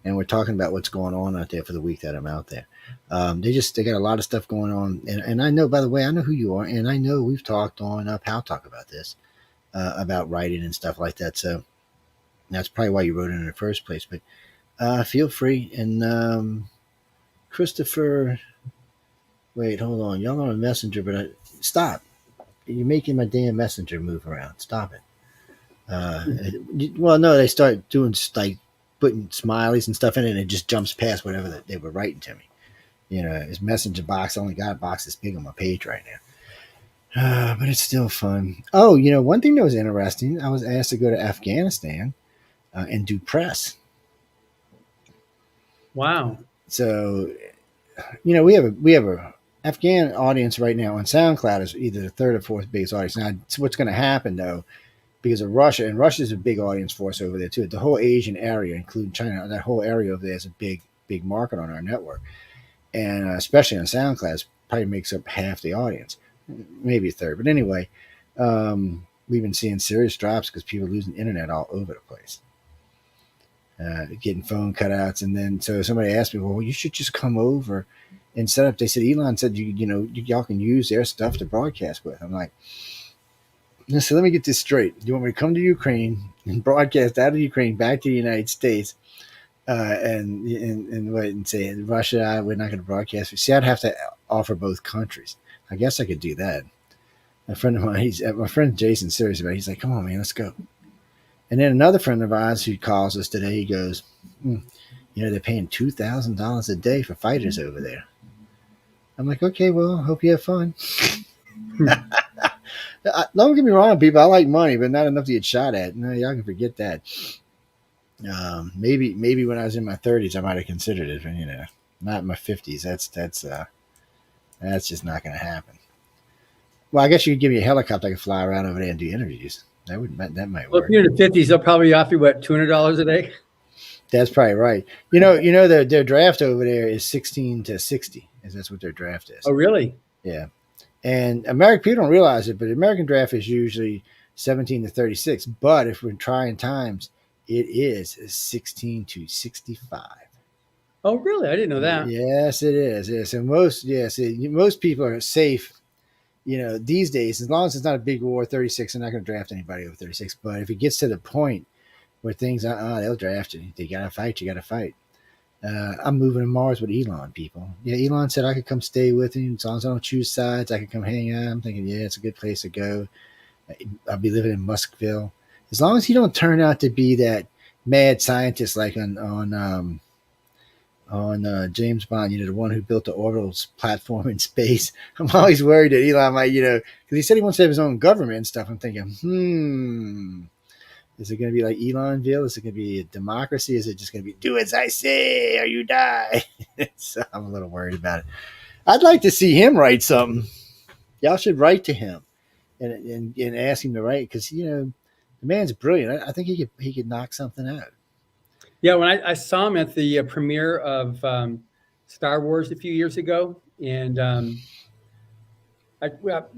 and we're talking about what's going on out there for the week that I'm out there. They got a lot of stuff going on, and I know, by the way, I know who you are, and I know we've talked on Pal Talk about this, about writing and stuff like that. So that's probably why you wrote it in the first place. But feel free. And Christopher, wait, hold on, y'all on a messenger, but stop. You're making my damn messenger move around. Stop it. Well, no, they start doing like putting smileys and stuff in it, and it just jumps past whatever that they were writing to me. His messenger box, I only got a box this big on my page right now. But it's still fun. Oh, one thing that was interesting, I was asked to go to Afghanistan and do press. Wow. So, we have a Afghan audience right now on SoundCloud is either the third or fourth biggest audience. Now, what's going to happen though, because of Russia, and Russia's a big audience for us over there too. The whole Asian area, including China, that whole area over there is a big market on our network, and especially on SoundCloud, probably makes up half the audience, maybe a third. But anyway, we've been seeing serious drops because people are losing internet all over the place. Getting phone cutouts, and then so somebody asked me, "Well, you should just come over and set up." They said Elon said y'all can use their stuff to broadcast with. I'm like, so let me get this straight. You want me to come to Ukraine and broadcast out of Ukraine back to the United States, and wait and say Russia, we're not going to broadcast. See, I'd have to offer both countries. I guess I could do that. A friend of mine, my friend Jason's serious about it. He's like, "Come on, man, let's go." And then another friend of ours who calls us today, he goes, they're paying $2,000 a day for fighters over there. I'm like, okay, well, hope you have fun. Don't get me wrong, people. I like money, but not enough to get shot at. No, y'all can forget that. Maybe when I was in my 30s, I might have considered it, but not in my 50s. That's just not going to happen. Well, I guess you could give me a helicopter I could fly around over there and do interviews. That might work. Well, if you're in the 50s, they'll probably offer you $200 a day. That's probably right. Their draft over there is 16 to 60, is that's what their draft is. Oh, really? Yeah. And American people don't realize it, but the American draft is usually 17 to 36. But if we're in trying times, it is 16 to 65. Oh, really? I didn't know that. Yes, it is. Yes, and most people are safe. These days, as long as it's not a big war, 36, they're not going to draft anybody over 36. But if it gets to the point where things, they'll draft you. They got to fight. You got to fight. I'm moving to Mars with Elon, people. Yeah, Elon said I could come stay with him as long as I don't choose sides. I could come hang out. I'm thinking, yeah, it's a good place to go. I'll be living in Muskville. As long as you don't turn out to be that mad scientist like on James Bond, the one who built the orbital platform in space. I'm always worried that Elon might, because he said he wants to have his own government and stuff. I'm thinking, is it going to be like Elonville? Is it going to be a democracy? Is it just going to be do as I say or you die? So I'm a little worried about it. I'd like to see him write something. Y'all should write to him and ask him to write because the man's brilliant. I think he could knock something out. Yeah, when I saw him at the premiere of Star Wars a few years ago, and Emily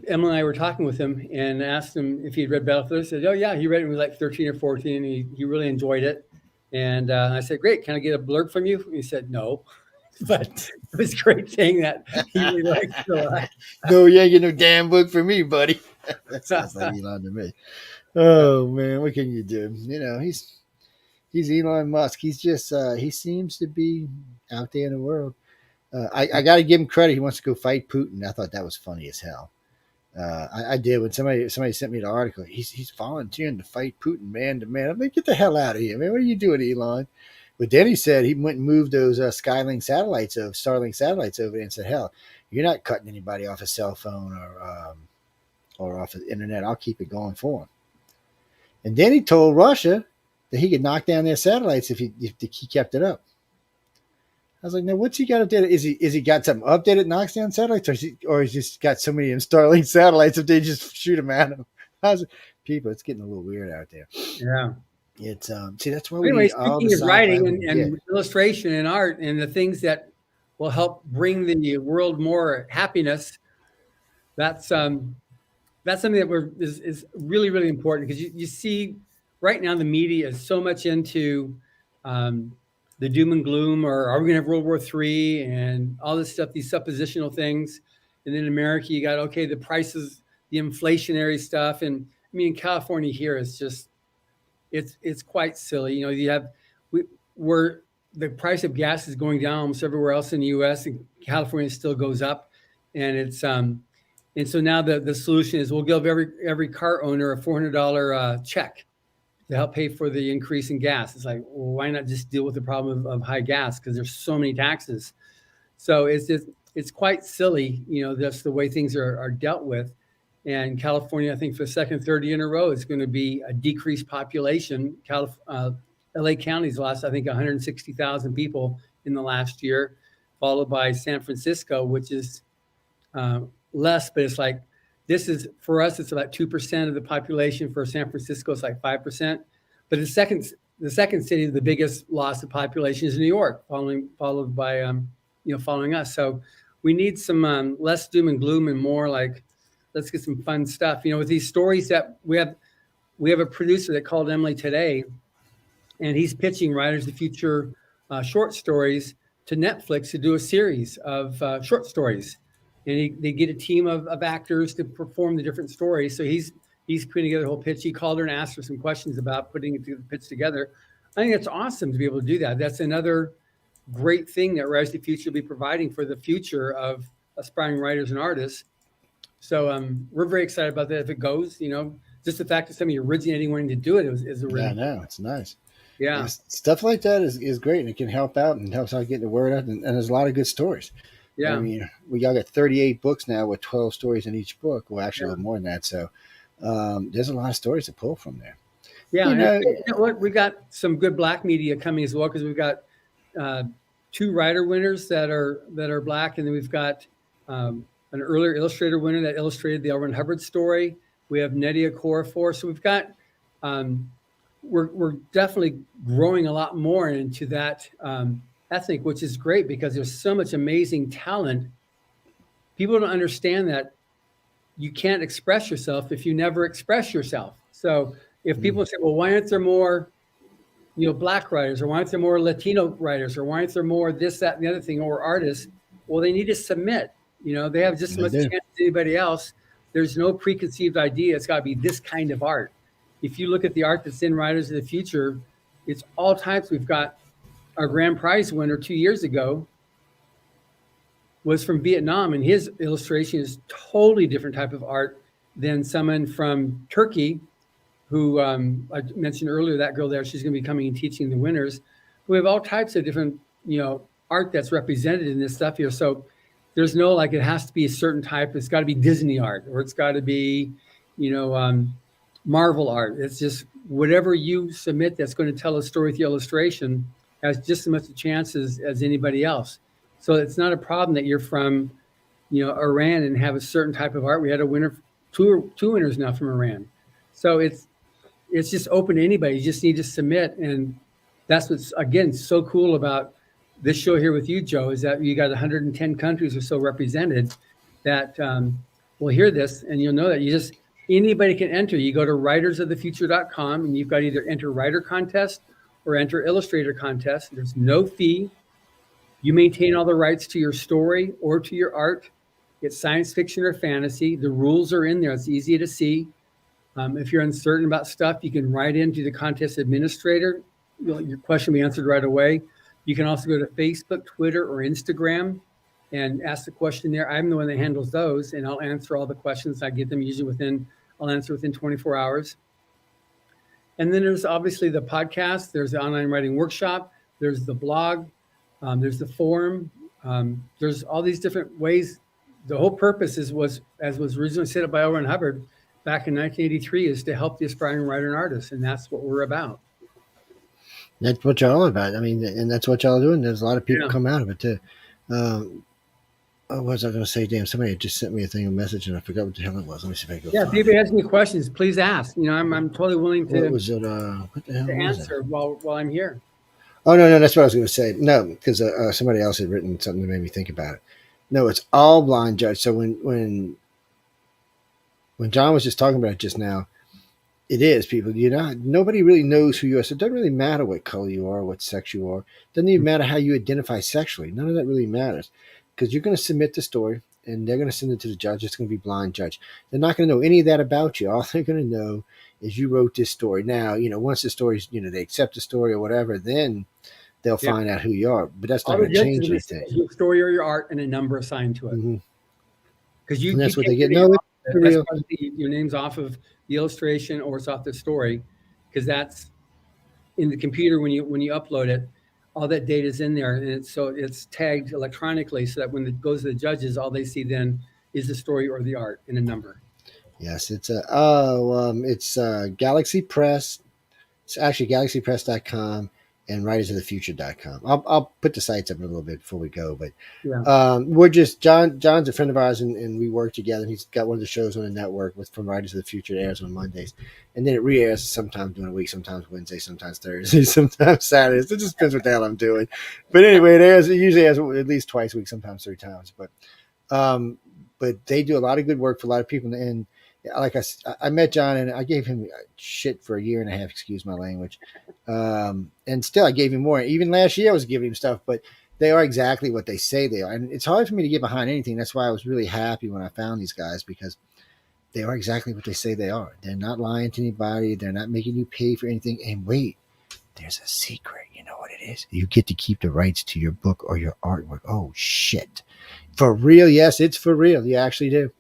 and I were talking with him and asked him if he had read Battlefield. He said, "Oh yeah, he read it when he was like 13 or 14, and he really enjoyed it." And I said, "Great, can I get a blurb from you?" And he said, "No," but it was great saying that he really liked it a lot. No, you ain't get no damn book for me, buddy. That sounds like Elon to me. Oh man, what can you do? He's Elon Musk. He's just he seems to be out there in the world. I got to give him credit. He wants to go fight Putin. I thought that was funny as hell. I did when somebody sent me the article. He's volunteering to fight Putin man to man. I'm like, get the hell out of here, man. What are you doing, Elon? But then he said he went and moved those Starlink satellites over there and said, hell, you're not cutting anybody off a cell phone or off the internet. I'll keep it going for him. And then he told Russia that he could knock down their satellites if he kept it up. I was like, now what's he got updated? Is he got something updated knocks down satellites, or he's just got so many Starlink satellites if they just shoot them at him? People, it's getting a little weird out there. Yeah, it's see that's why anyway, we need all the writing and illustration and art and the things that will help bring the world more happiness. That's something that is really, really important because you see right now the media is so much into the doom and gloom, or are we going to have World War III and all this stuff, these suppositional things. And then in America, you got, the prices, the inflationary stuff. And I mean, in California here, it's just, it's quite silly. Where the price of gas is going down almost everywhere else in the U.S. and California still goes up. And it's, and so now the solution is we'll give every car owner a $400 check to help pay for the increase in gas. It's like, well, why not just deal with the problem of high gas? Because there's so many taxes. So it's quite silly, that's the way things are dealt with. And California, I think for the second, third year in a row, is going to be a decreased population. LA County's lost, I think, 160,000 people in the last year, followed by San Francisco, which is less, but it's like, this is, for us, it's about 2% of the population. For San Francisco, it's like 5%. But the second city, the biggest loss of population is New York, followed by, following us. So we need some less doom and gloom and more like, let's get some fun stuff. With these stories that we have a producer that called Emily today, and he's pitching Writers of the Future short stories to Netflix to do a series of short stories. And they get a team of actors to perform the different stories. So he's putting together a whole pitch. He called her and asked her some questions about putting the pitch together. I think it's awesome to be able to do that. That's another great thing that Writers of the Future will be providing for the future of aspiring writers and artists. So we're very excited about that. If it goes, just the fact that somebody originating wanting to do it is a really it's nice. Yeah, stuff like that is great, and it can help out and helps out getting the word out. And there's a lot of good stories. Yeah, I mean, we all got 38 books now with 12 stories in each book. Well, actually, a little more than that. So there's a lot of stories to pull from there. Yeah, you know what? We got some good Black media coming as well, because we've got 2 writer winners that are Black, and then we've got an earlier illustrator winner that illustrated the L. Ron Hubbard story. We have Nydia Corafor. So we've got we're definitely growing a lot more into that ethnic, which is great because there's so much amazing talent. People don't understand that you can't express yourself if you never express yourself. So if people say, well, why aren't there more, Black writers, or why aren't there more Latino writers, or why aren't there more this, that, and the other thing, or artists? Well, they need to submit. They have just as much chance as anybody else. There's no preconceived idea. It's got to be this kind of art. If you look at the art that's in Writers of the Future, it's all types. We've got our grand prize winner 2 years ago was from Vietnam, and his illustration is totally different type of art than someone from Turkey, who I mentioned earlier, that girl there, she's going to be coming and teaching the winners. We have all types of different, art that's represented in this stuff here. So there's no, like, it has to be a certain type. It's got to be Disney art, or it's got to be, Marvel art. It's just whatever you submit that's going to tell a story with the illustration has just as much a chance as anybody else. So it's not a problem that you're from, Iran and have a certain type of art. We had a winner, two winners now from Iran. So it's just open to anybody. You just need to submit. And that's what's, again, so cool about this show here with you, Joe, is that you got 110 countries or so represented that will hear this, and you'll know that anybody can enter. You go to writersofthefuture.com, and you've got to either enter writer contest or enter illustrator contest. There's no fee. You maintain all the rights to your story or to your art. It's science fiction or fantasy. The rules are in there. It's easy to see. If you're uncertain about stuff, you can write into the contest administrator. Your question will be answered right away. You can also go to Facebook, Twitter, or Instagram and ask the question there. I'm the one that handles those, and I'll answer all the questions. I get them usually I'll answer within 24 hours. And then there's obviously the podcast. There's the online writing workshop. There's the blog. There's the forum. There's all these different ways. The whole purpose was originally set up by L. Ron Hubbard back in 1983, is to help the aspiring writer and artist, and that's what we're about. That's what y'all are about. I mean, and that's what y'all are doing. There's a lot of people come out of it too. What was I going to say? Damn, somebody just sent me a message, and I forgot what the hell it was. Let me see if I can go. Yeah, if anybody has any questions, please ask. I'm totally willing to. What was it? What the hell to answer while I'm here. Oh no, that's what I was going to say. No, because somebody else had written something that made me think about it. No, it's all blind judge. So when John was just talking about it just now, it is, people. Nobody really knows who you are. So it doesn't really matter what color you are, what sex you are. It doesn't even matter how you identify sexually. None of that really matters, because you're going to submit the story, and they're going to send it to the judge. It's going to be blind judge. They're not going to know any of that about you. All they're going to know is you wrote this story. Now, once the story's, they accept the story or whatever, then they'll find out who you are. But that's not going to change anything. Your story or your art and a number assigned to it. Because that's what they get. No, your name's off of the illustration or it's off the story, because that's in the computer when you upload it. All that data is in there, and it's tagged electronically, so that when it goes to the judges, all they see then is the story or the art and a number. Yes, it's Galaxy Press. It's actually galaxypress.com and writersofthefuture.com. I'll put the sites up in a little bit before we go, but Yeah. we're just John's a friend of ours, and we work together. He's got one of the shows on the network with from Writers of the Future. It airs on Mondays, and then it re-airs sometimes during the week, sometimes Wednesday, sometimes Thursday, sometimes Saturdays. It just depends what the hell I'm doing. But anyway, it usually airs at least twice a week, sometimes 3 times. But they do a lot of good work for a lot of people, and like I met John and I gave him shit for a year and a half, excuse my language. And still I gave him more. Even last year I was giving him stuff, but they are exactly what they say they are. And it's hard for me to get behind anything. That's why I was really happy when I found these guys, because they are exactly what they say they are. They're not lying to anybody. They're not making you pay for anything. And wait, there's a secret. You know what it is? You get to keep the rights to your book or your artwork. Oh shit. For real? Yes, it's for real. You actually do.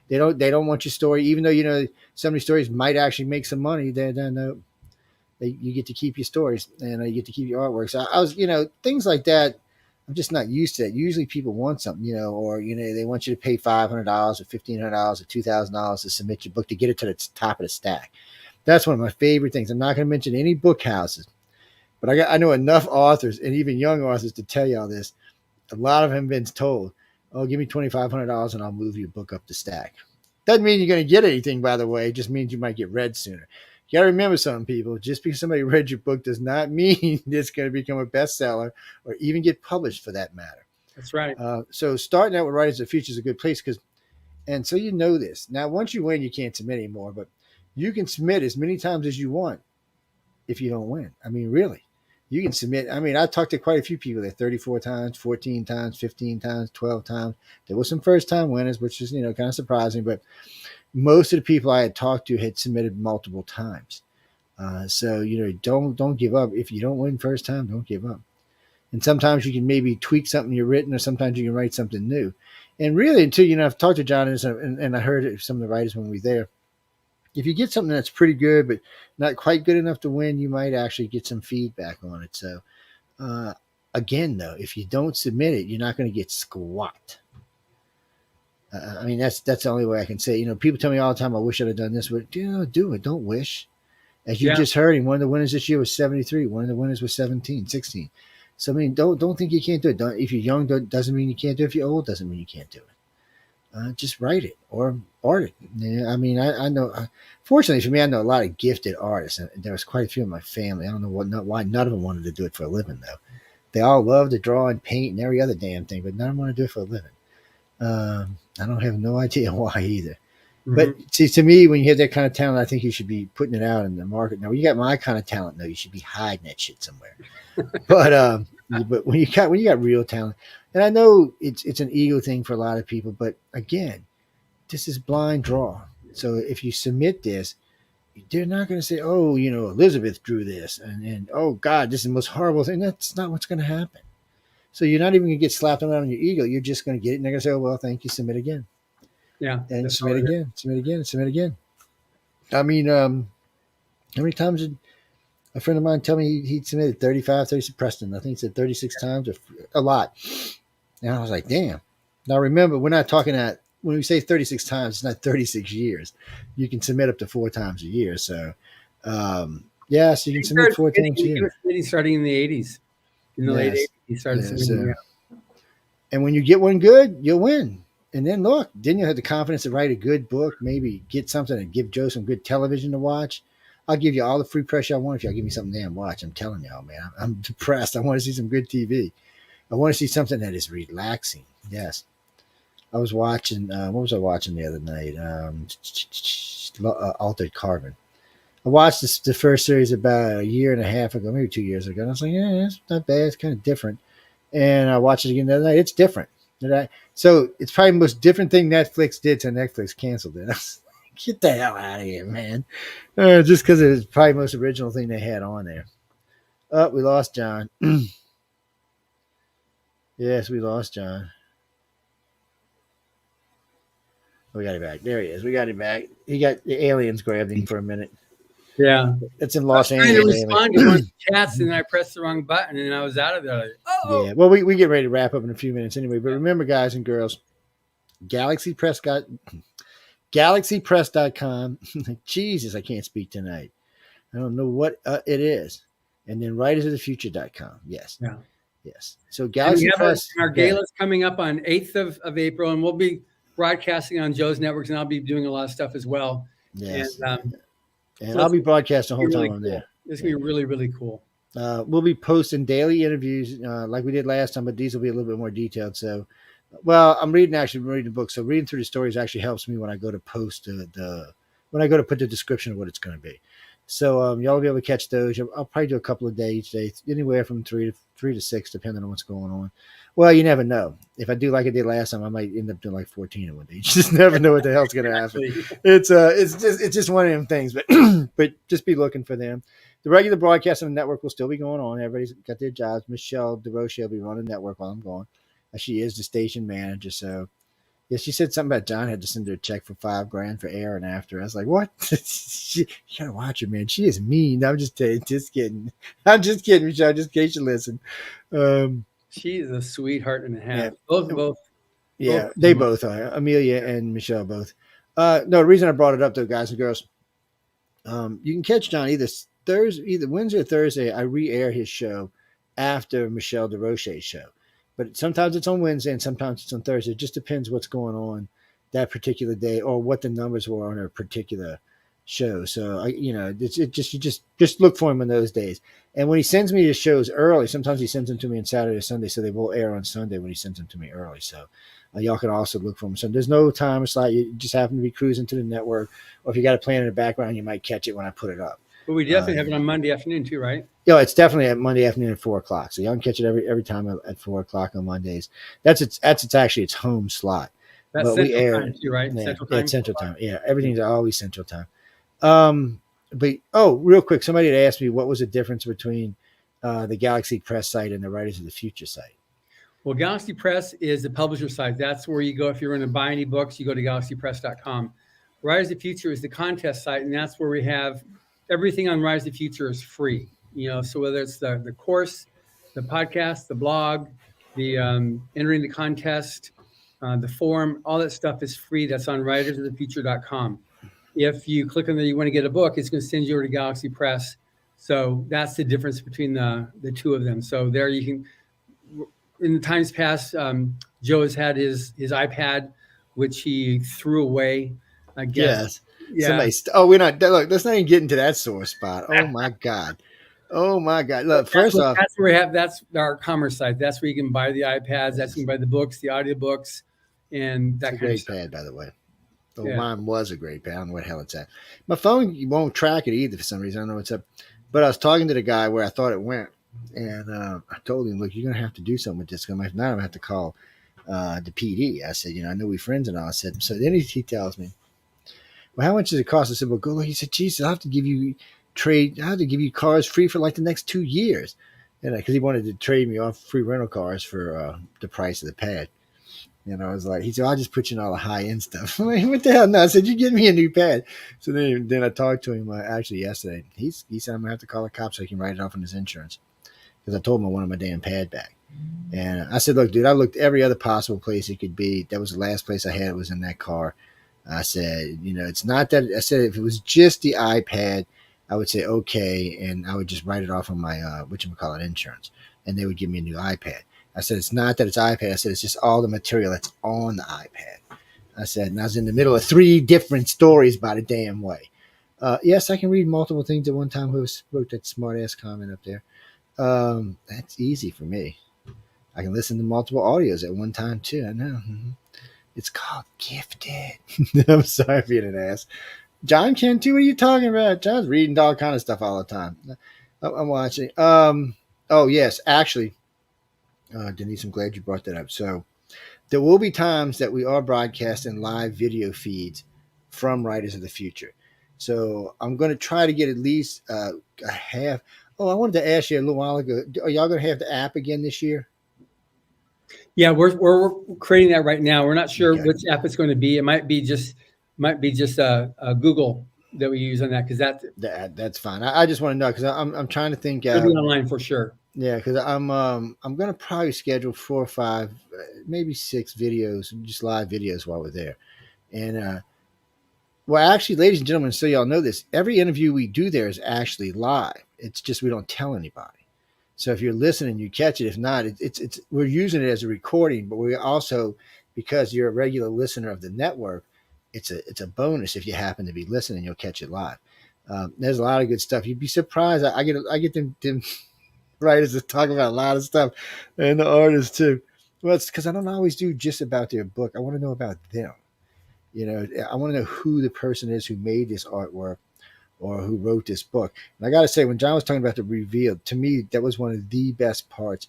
They don't want your story, even though some of these stories might actually make some money. You get to keep your stories, and you get to keep your artwork. So I was, things like that. I'm just not used to that. Usually people want something, or they want you to pay $500 or $1,500 or $2,000 to submit your book to get it to the top of the stack. That's one of my favorite things. I'm not going to mention any book houses, but I know enough authors and even young authors to tell y'all this. A lot of them have been told, "Oh, give me $2,500 and I'll move your book up the stack." Doesn't mean you're going to get anything, by the way. It just means you might get read sooner. You got to remember something, people. Just because somebody read your book does not mean it's going to become a bestseller or even get published, for that matter. That's right. So starting out with Writers of the Future is a good place, and so this. Now, once you win, you can't submit anymore, but you can submit as many times as you want if you don't win. I mean, really. You can submit. I mean, I talked to quite a few people there 34 times, 14 times, 15 times, 12 times. There were some first time winners, which is, kind of surprising, but most of the people I had talked to had submitted multiple times. So, don't give up. If you don't win first time, don't give up. And sometimes you can maybe tweak something you've written, or sometimes you can write something new. And really, until, I've talked to John and I heard some of the writers when we were there. If you get something that's pretty good, but not quite good enough to win, you might actually get some feedback on it. So, again, though, if you don't submit it, you're not going to get squat. I mean, that's the only way I can say. People tell me all the time, "I wish I'd have done this," but do it. Don't wish. As you just heard, one of the winners this year was 73. One of the winners was 17, 16. So I mean, don't think you can't do it. If you're young, doesn't mean you can't do it. If you're old, doesn't mean you can't do it. Just write it or art it. Yeah, I mean, I know. Fortunately for me, I know a lot of gifted artists, and there was quite a few in my family. I don't know why none of them wanted to do it for a living, though. They all love to draw and paint and every other damn thing, but none of them want to do it for a living. I don't have no idea why either. Mm-hmm. But see, to me, when you have that kind of talent, I think you should be putting it out in the market. Now, when you got my kind of talent, no, you should be hiding that shit somewhere. But when you got real talent, and I know it's an ego thing for a lot of people, but again, this is blind draw. So if you submit this, they're not going to say, "Oh, Elizabeth drew this," and "Oh God, this is the most horrible thing." That's not what's going to happen. So you're not even going to get slapped around on your ego. You're just going to get it, and they're going to say, "Oh, well, thank you. Submit again." Yeah, and submit again. I mean, how many times did a friend of mine tell me he submitted 35, 36, Preston, I think he said 36 times, a lot. And I was like, damn. Now remember, we're not talking that when we say 36 times, it's not 36 years. You can submit up to 4 times a year. So, so you can submit 4 times a year. Starting in the 80s. In the late 80s, he started submitting. And when you get one good, you'll win. And then look, then you have the confidence to write a good book, maybe get something and give Joe some good television to watch. I'll give you all the free pressure I want if y'all give me something damn watch. I'm telling y'all, man, I'm depressed. I want to see some good TV. I want to see something that is relaxing. Yes. I was watching, what was I watching the other night? Altered Carbon. I watched the first series about a year and a half ago, maybe 2 years ago. And I was like, yeah, it's not bad. It's kind of different. And I watched it again the other night. It's different. So it's probably the most different thing Netflix did till Netflix canceled it. Get the hell out of here, man. Just because it was probably the most original thing they had on there. Oh, we lost John. Yes, we lost John. We got him back. There he is. We got him back. He got the aliens grabbed him for a minute. Yeah. It's in Los Angeles. I was trying to respond to one of the chats, and I pressed the wrong button, and I was out of there. Like, oh. Yeah. Well, we get ready to wrap up in a few minutes anyway. But remember, guys and girls, galaxypress.com. Jesus, I can't speak tonight. I don't know what it is. And then writersofthefuture.com. Yes. Yeah. Yes. So And Galaxy we have Press. our gala's coming up on 8th of April, and we'll be broadcasting on Joe's networks, and I'll be doing a lot of stuff as well. Yes. And And so I'll be broadcasting the whole really time I'm cool. there. It's going to be really, really cool. We'll be posting daily interviews like we did last time, but these will be a little bit more detailed. So, well, I'm reading the book. So reading through the stories actually helps me when I go to post when I go to put the description of what it's going to be. So y'all will be able to catch those. I'll probably do a couple of days each day, anywhere from three to six, depending on what's going on. Well, you never know. If I do like I did last time, I might end up doing like 14 in one day. You just never know what the hell's going to happen. It's just one of them things, but but just be looking for them. The regular broadcast on the network will still be going on. Everybody's got their jobs. Michelle DeRoche will be running the network while I'm gone. She is the station manager. So, yeah, she said something about John had to send her a check for $5,000 for air and after. I was like, what? You got to watch her, man. She is mean. I'm just kidding. I'm just kidding, Michelle, just in case you listen. She's a sweetheart and a half. Yeah. Both. Yeah, they both are. Amelia and Michelle both. No, the reason I brought it up, though, guys and girls, you can catch John either Wednesday or Thursday. I re-air his show after Michelle DeRoche's show, but sometimes it's on Wednesday and sometimes it's on Thursday. It just depends what's going on that particular day or what the numbers were on a particular show. So you just look for him in those days. And when he sends me his shows early, sometimes he sends them to me on Saturday or Sunday, so they will air on Sunday when he sends them to me early. So y'all can also look for them. So there's no time slot. You just happen to be cruising to the network, or if you got a plan in the background, you might catch it when I put it up. But we definitely have it on Monday afternoon too, right? Yeah, it's definitely at Monday afternoon at 4:00. So y'all can catch it every time at 4:00 on Mondays. That's actually its home slot. That's but Central we air Time too, right? Yeah, Central Time. Central Time. Yeah, everything's always Central Time. But real quick, somebody had asked me what was the difference between the Galaxy Press site and the Writers of the Future site. Well, Galaxy Press is the publisher site. That's where you go if you're going to buy any books. You go to galaxypress.com. Writers of the Future is the contest site, and that's where we have everything on Writers of the Future is free. So whether it's the course, the podcast, the blog, the entering the contest, the forum, all that stuff is free. That's on writersofthefuture.com. If you click on there, you want to get a book, it's going to send you over to Galaxy Press. So that's the difference between the two of them. So there you can. In the times past, Joe has had his iPad, which he threw away. I guess. Yes. Yeah. We're not. Look, let's not even get into that sore spot. Oh my God. Oh my God. Look, first off, that's where we have. That's our commerce site. That's where you can buy the iPads. That's where you can buy the books, the audiobooks, and that kind of stuff. Great pad, by the way. Oh, yeah. Mine was a great pad. I don't know what the hell it's at. My phone won't track it either for some reason. I don't know what's up. But I was talking to the guy where I thought it went. And I told him, look, you're going to have to do something with this. If not, I'm going to have to call the PD. I said, I know we're friends and all. I said, so then he tells me, well, how much does it cost? I said, well, go look. He said, geez, I have to give you cars free for like the next 2 years. And because he wanted to trade me off free rental cars for the price of the pad. And I was like, he said, I'll just put you in all the high end stuff. I'm like, what the hell? No, I said, you give me a new pad. So then I talked to him actually yesterday. He said, I'm going to have to call the cops so he can write it off on his insurance. Because I told him I wanted my damn pad back. And I said, look, dude, I looked every other possible place it could be. That was the last place I had. It was in that car. I said, it's not that. I said, if it was just the iPad, I would say, okay. And I would just write it off on my, insurance. And they would give me a new iPad. I said, it's not that it's iPad. I said, it's just all the material that's on the iPad. I said, and I was in the middle of 3 different stories by the damn way. Yes, I can read multiple things at one time. Who wrote that smart ass comment up there? That's easy for me. I can listen to multiple audios at one time too. I know. It's called gifted. I'm sorry for being an ass. John can too. What are you talking about? John's reading all kind of stuff all the time. I'm watching. Oh yes, actually, Denise, I'm glad you brought that up. So there will be times that we are broadcasting live video feeds from Writers of the Future. So I'm going to try to get at least a half. Oh, I wanted to ask you a little while ago. Are y'all going to have the app again this year? Yeah, we're creating that right now. We're not sure which app it's going to be. It might be just Google that we use on that because that's fine. I just want to know because I'm trying to think. It'll be online for sure. Yeah, because I'm going to probably schedule 4 or 5, maybe 6 videos, just live videos while we're there, and Well, actually, ladies and gentlemen, so y'all know this, every interview we do there is actually live. It's just we don't tell anybody. So if you're listening, you catch it. If not, it's we're using it as a recording, but we also, because you're a regular listener of the network, it's a bonus if you happen to be listening. You'll catch it live. There's a lot of good stuff. You'd be surprised. I get them writers to talk about a lot of stuff, and the artists too. Well, it's because I don't always do just about their book. I want to know about them. I want to know who the person is who made this artwork or who wrote this book. And I got to say, when John was talking about the reveal, to me, that was one of the best parts.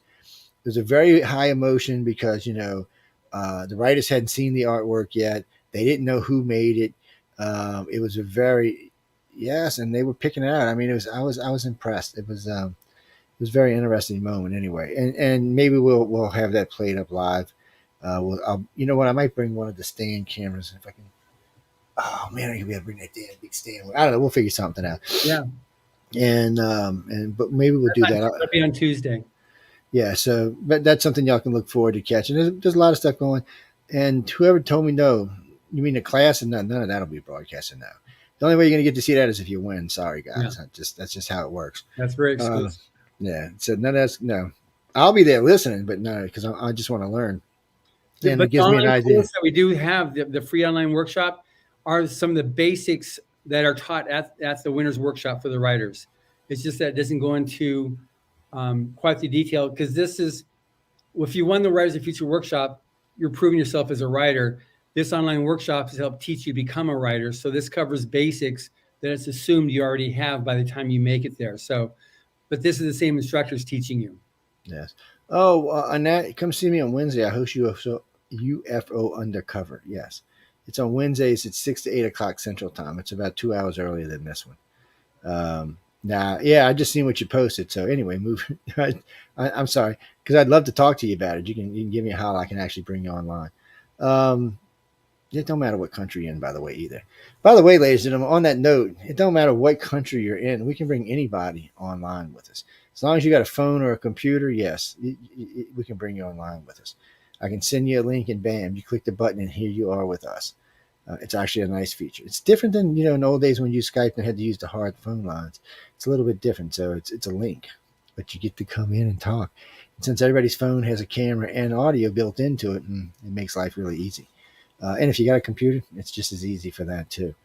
There's a very high emotion because, the writers hadn't seen the artwork yet. They didn't know who made it. It was a very, yes, and they were picking it out. I mean, I was impressed. It was a very interesting moment anyway. And maybe we'll have that played up live. You know what? I might bring one of the stand cameras if I can. Oh man, I can be able to bring that damn big stand. I don't know. We'll figure something out. Yeah. But maybe we'll do that. It'll be on Tuesday. Yeah. So, but that's something y'all can look forward to catching. There's a lot of stuff going. And whoever told me no, you mean the class, and none of that'll be broadcasted now. The only way you're going to get to see that is if you win. Sorry, guys. Yeah. That's just how it works. That's very exclusive. Yeah. So none of that's no. I'll be there listening, but no, because I just want to learn. And but it gives me an idea. That we do have the free online workshop are some of the basics that are taught at the winner's workshop for the writers. It's just that it doesn't go into quite the detail, because this is, if you won the Writers of the Future workshop, you're proving yourself as a writer. This online workshop has helped teach you to become a writer. So this covers basics that it's assumed you already have by the time you make it there. So, but this is the same instructors teaching you. Yes. Oh, Annette, come see me on Wednesday. I host UFO Undercover. Yes. It's on Wednesdays at 6 to 8 o'clock Central Time. It's about 2 hours earlier than this one. Now, yeah, I just seen what you posted. So anyway, I'm sorry, because I'd love to talk to you about it. You can give me a holler. I can actually bring you online. It don't matter what country you're in, by the way, either. By the way, ladies and gentlemen, on that note, it don't matter what country you're in. We can bring anybody online with us. As long as you got a phone or a computer, yes, we can bring you online with us. I can send you a link and bam, you click the button and here you are with us. It's actually a nice feature. It's different than, in the old days when you Skyped and had to use the hard phone lines. It's a little bit different. So it's a link, but you get to come in and talk. And since everybody's phone has a camera and audio built into it, it makes life really easy. And if you got a computer, it's just as easy for that too.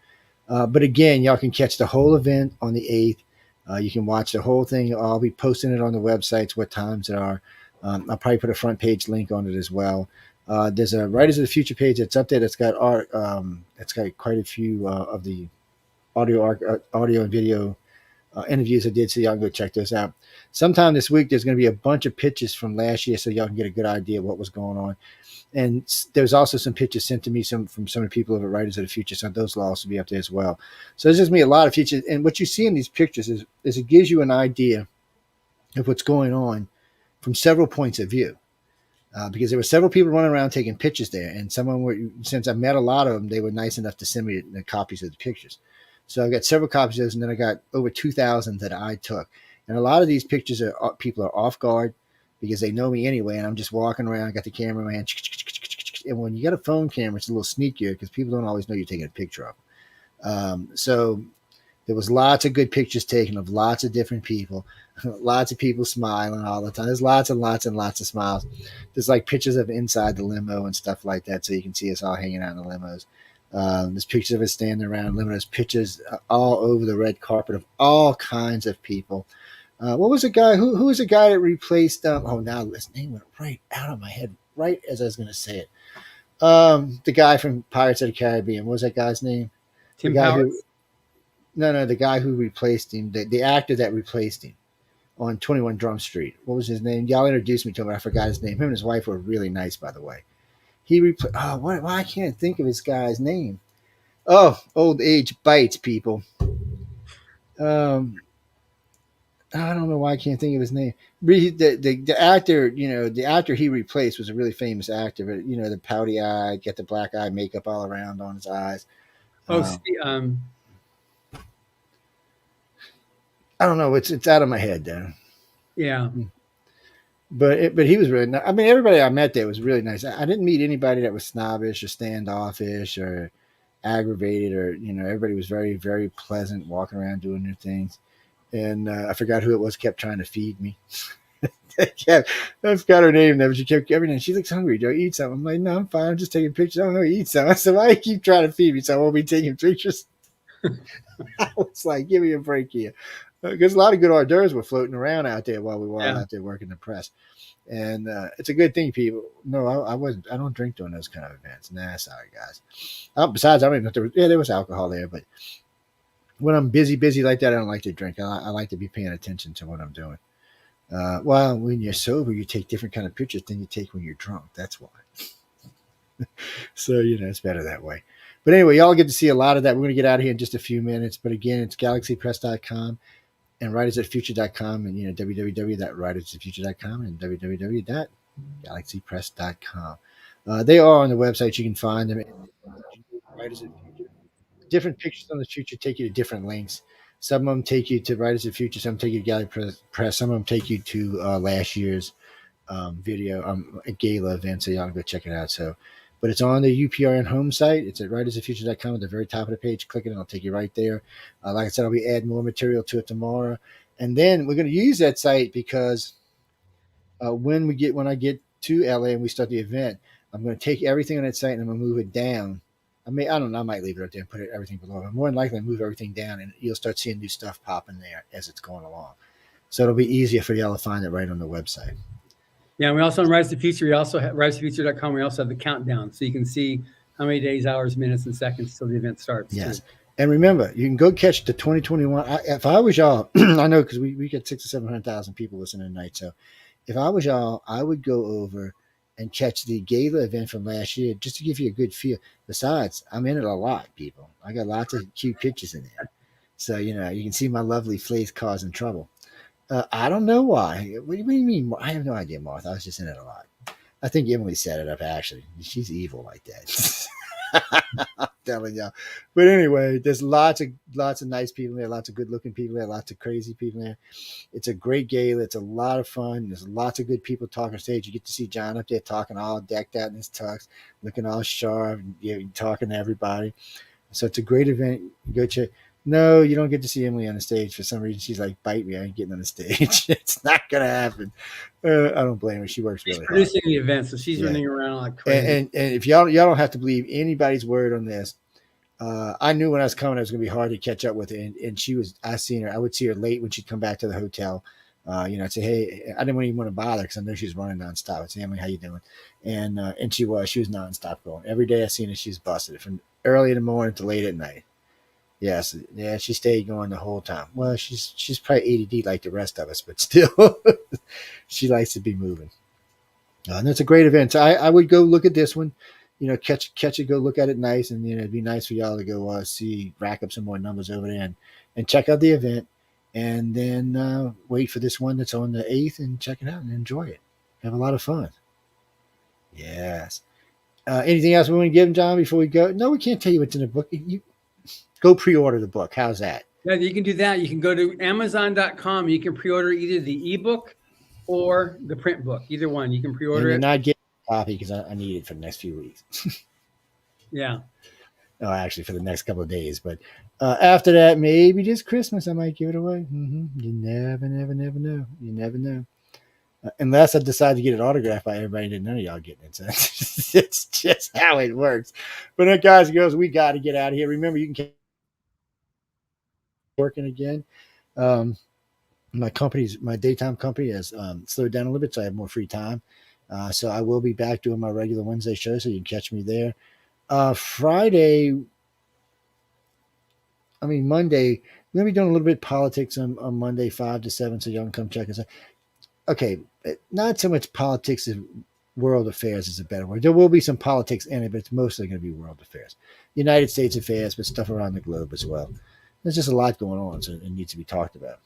But again, y'all can catch the whole event on the 8th. You can watch the whole thing. I'll be posting it on the websites, what times it are. I'll probably put a front page link on it as well. There's a Writers of the Future page that's up there that's got art. It's got quite a few of the audio and video interviews I did, so y'all can go check those out. Sometime this week, there's going to be a bunch of pictures from last year, so y'all can get a good idea of what was going on. And there's also some pictures sent to me from some of the people of the Writers of the Future, so those will also be up there as well. So there's just going to be a lot of features. And what you see in these pictures is it gives you an idea of what's going on from several points of view. Because there were several people running around taking pictures there, and since I met a lot of them, they were nice enough to send me the copies of the pictures. So I got several copies of those, and then I got over 2,000 that I took. And a lot of these pictures people are off guard because they know me anyway, and I'm just walking around, got the cameraman, and when you got a phone camera, it's a little sneakier because people don't always know you're taking a picture of them. So there was lots of good pictures taken of lots of different people, lots of people smiling all the time. There's lots and lots and lots of smiles. There's like pictures of inside the limo and stuff like that, so you can see us all hanging out in the limos. There's pictures of us standing around limos. There's pictures all over the red carpet of all kinds of people. What was the guy? Who was the guy that replaced? Now his name went right out of my head, right as I was going to say it. The guy from Pirates of the Caribbean. What was that guy's name? Tim Powers? The guy who replaced him, the actor that replaced him on 21 Drum Street. What was his name? Y'all introduced me to him. I forgot his name. Him and his wife were really nice, by the way. Why I can't think of this guy's name? Oh, old age bites, people. I don't know why I can't think of his name. The actor, the actor he replaced was a really famous actor, but the pouty eye, get the black eye makeup all around on his eyes. I don't know. It's out of my head, though. Yeah. But he was really nice. I mean, everybody I met there was really nice. I didn't meet anybody that was snobbish or standoffish or aggravated or, everybody was very, very pleasant, walking around doing their things. And I forgot who it was kept trying to feed me. I forgot her name though, but she kept every night. She looks hungry. Do I eat something? I'm like, no, I'm fine. I'm just taking pictures. I don't know, eat something. I said, why do you keep trying to feed me? So I won't be taking pictures. I was like, give me a break here. Because a lot of good hors d'oeuvres were floating around out there while we were all out there working the press. And it's a good thing, people. No, I wasn't. I don't drink during those kind of events. Nah, sorry, guys. Besides, I don't even know if there was alcohol there, but when I'm busy like that, I don't like to drink. I like to be paying attention to what I'm doing. Well, when you're sober, you take different kind of pictures than you take when you're drunk. That's why. So, it's better that way. But anyway, y'all get to see a lot of that. We're going to get out of here in just a few minutes. But again, it's galaxypress.com and writersatfuture.com and, www.writersatfuture.com and www.galaxypress.com. They are on the website. You can find them. Writers at Future. Different pictures on the future take you to different links. Some of them take you to Writers of Future. Some take you to Galaxy Press. Some of them take you to last year's video gala event. So y'all can go check it out. But it's on the UPRN home site. It's at writersoffuture.com at the very top of the page. Click it and it'll take you right there. Like I said, I'll be adding more material to it tomorrow. And then we're going to use that site because when I get to LA and we start the event, I'm going to take everything on that site and I'm going to move it down. I don't know. I might leave it right there and put everything below. I'm more than likely to move everything down and you'll start seeing new stuff pop in there as it's going along. So it'll be easier for y'all to find it right on the website. Yeah, we also on Rise to the Future. We also have writersoffuture.com. We also have the countdown, so you can see how many days, hours, minutes, and seconds till the event starts. Yes, and remember, you can go catch the 2021. If I was y'all, I know because we get 600,000 to 700,000 people listening tonight. So if I was y'all, I would go over and catch the gala event from last year just to give you a good feel. Besides, I'm in it a lot, people. I got lots of cute pictures in there, so you can see my lovely face causing trouble. I don't know why. What do you mean? I have no idea, Martha. I was just in it a lot. I think Emily set it up, actually. She's evil like that. I'm telling y'all. But anyway, there's lots of nice people there, lots of good-looking people there, lots of crazy people there. It's a great gala. It's a lot of fun. There's lots of good people talking stage. You get to see John up there talking all decked out in his tux, looking all sharp, and talking to everybody. So it's a great event. Go check. No, you don't get to see Emily on the stage. For some reason, she's like, bite me. I ain't getting on the stage. It's not going to happen. I don't blame her. She works really hard. Producing the event, so she's running around like crazy. And if y'all don't have to believe anybody's word on this, I knew when I was coming, it was going to be hard to catch up with her. And I would see her late when she'd come back to the hotel. I'd say, hey, I didn't even want to bother because I know she was running nonstop. I'd say, Emily, how you doing? And she was nonstop going. Every day I seen her, she's busted from early in the morning to late at night. Yes, yeah, she stayed going the whole time. Well, she's probably ADD like the rest of us, but still, she likes to be moving. And it's a great event. So I would go look at this one, catch it, go look at it nice, and it'd be nice for y'all to go rack up some more numbers over there and check out the event, and then wait for this one that's on the 8th and check it out and enjoy it. Have a lot of fun. Yes. Anything else we want to give them, John, before we go? No, we can't tell you what's in the book. Go pre-order the book. How's that? Yeah, you can do that. You can go to Amazon.com. You can pre-order either the ebook or the print book. Either one. You can pre-order it. Not getting a copy because I need it for the next few weeks. Yeah. No, actually for the next couple of days. But after that, maybe just Christmas, I might give it away. You never know. You never know. Unless I decide to get it autographed by everybody that none of y'all getting it. So it's just how it works. But guys and girls, we got to get out of here. Remember, you can working again. My daytime company has slowed down a little bit, so I have more free time. So I will be back doing my regular Wednesday show, so you can catch me there. Monday, we're going to be doing a little bit of politics on Monday, 5 to 7, so y'all can come check us out. Okay, not so much politics as world affairs is a better word. There will be some politics in it, but it's mostly going to be world affairs. United States affairs, but stuff around the globe as well. There's just a lot going on, so it needs to be talked about.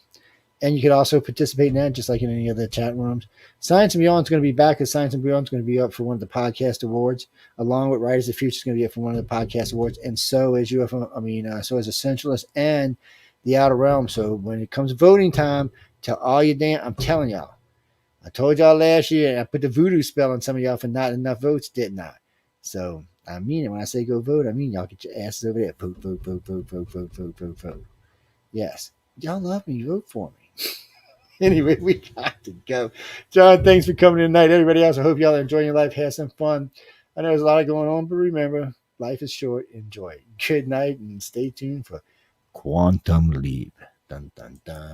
And you could also participate in that, just like in any other chat rooms. Science and Beyond is going to be back, because Science and Beyond is going to be up for one of the podcast awards, along with Writers of the Future is going to be up for one of the podcast awards, and so is so is Essentialist and the Outer Realm. So when it comes voting time, tell all you I'm telling y'all. I told y'all last year, I put the voodoo spell on some of y'all for not enough votes, didn't I? So I mean it. When I say go vote, I mean y'all get your asses over there. Vote, vote, vote, vote, vote, vote, vote, vote, vote. Yes. Y'all love me. Vote for me. Anyway, we got to go. John, thanks for coming tonight. Everybody else, I hope y'all are enjoying your life. Have some fun. I know there's a lot going on, but remember, life is short. Enjoy it. Good night and stay tuned for Quantum Leap. Dun, dun, dun.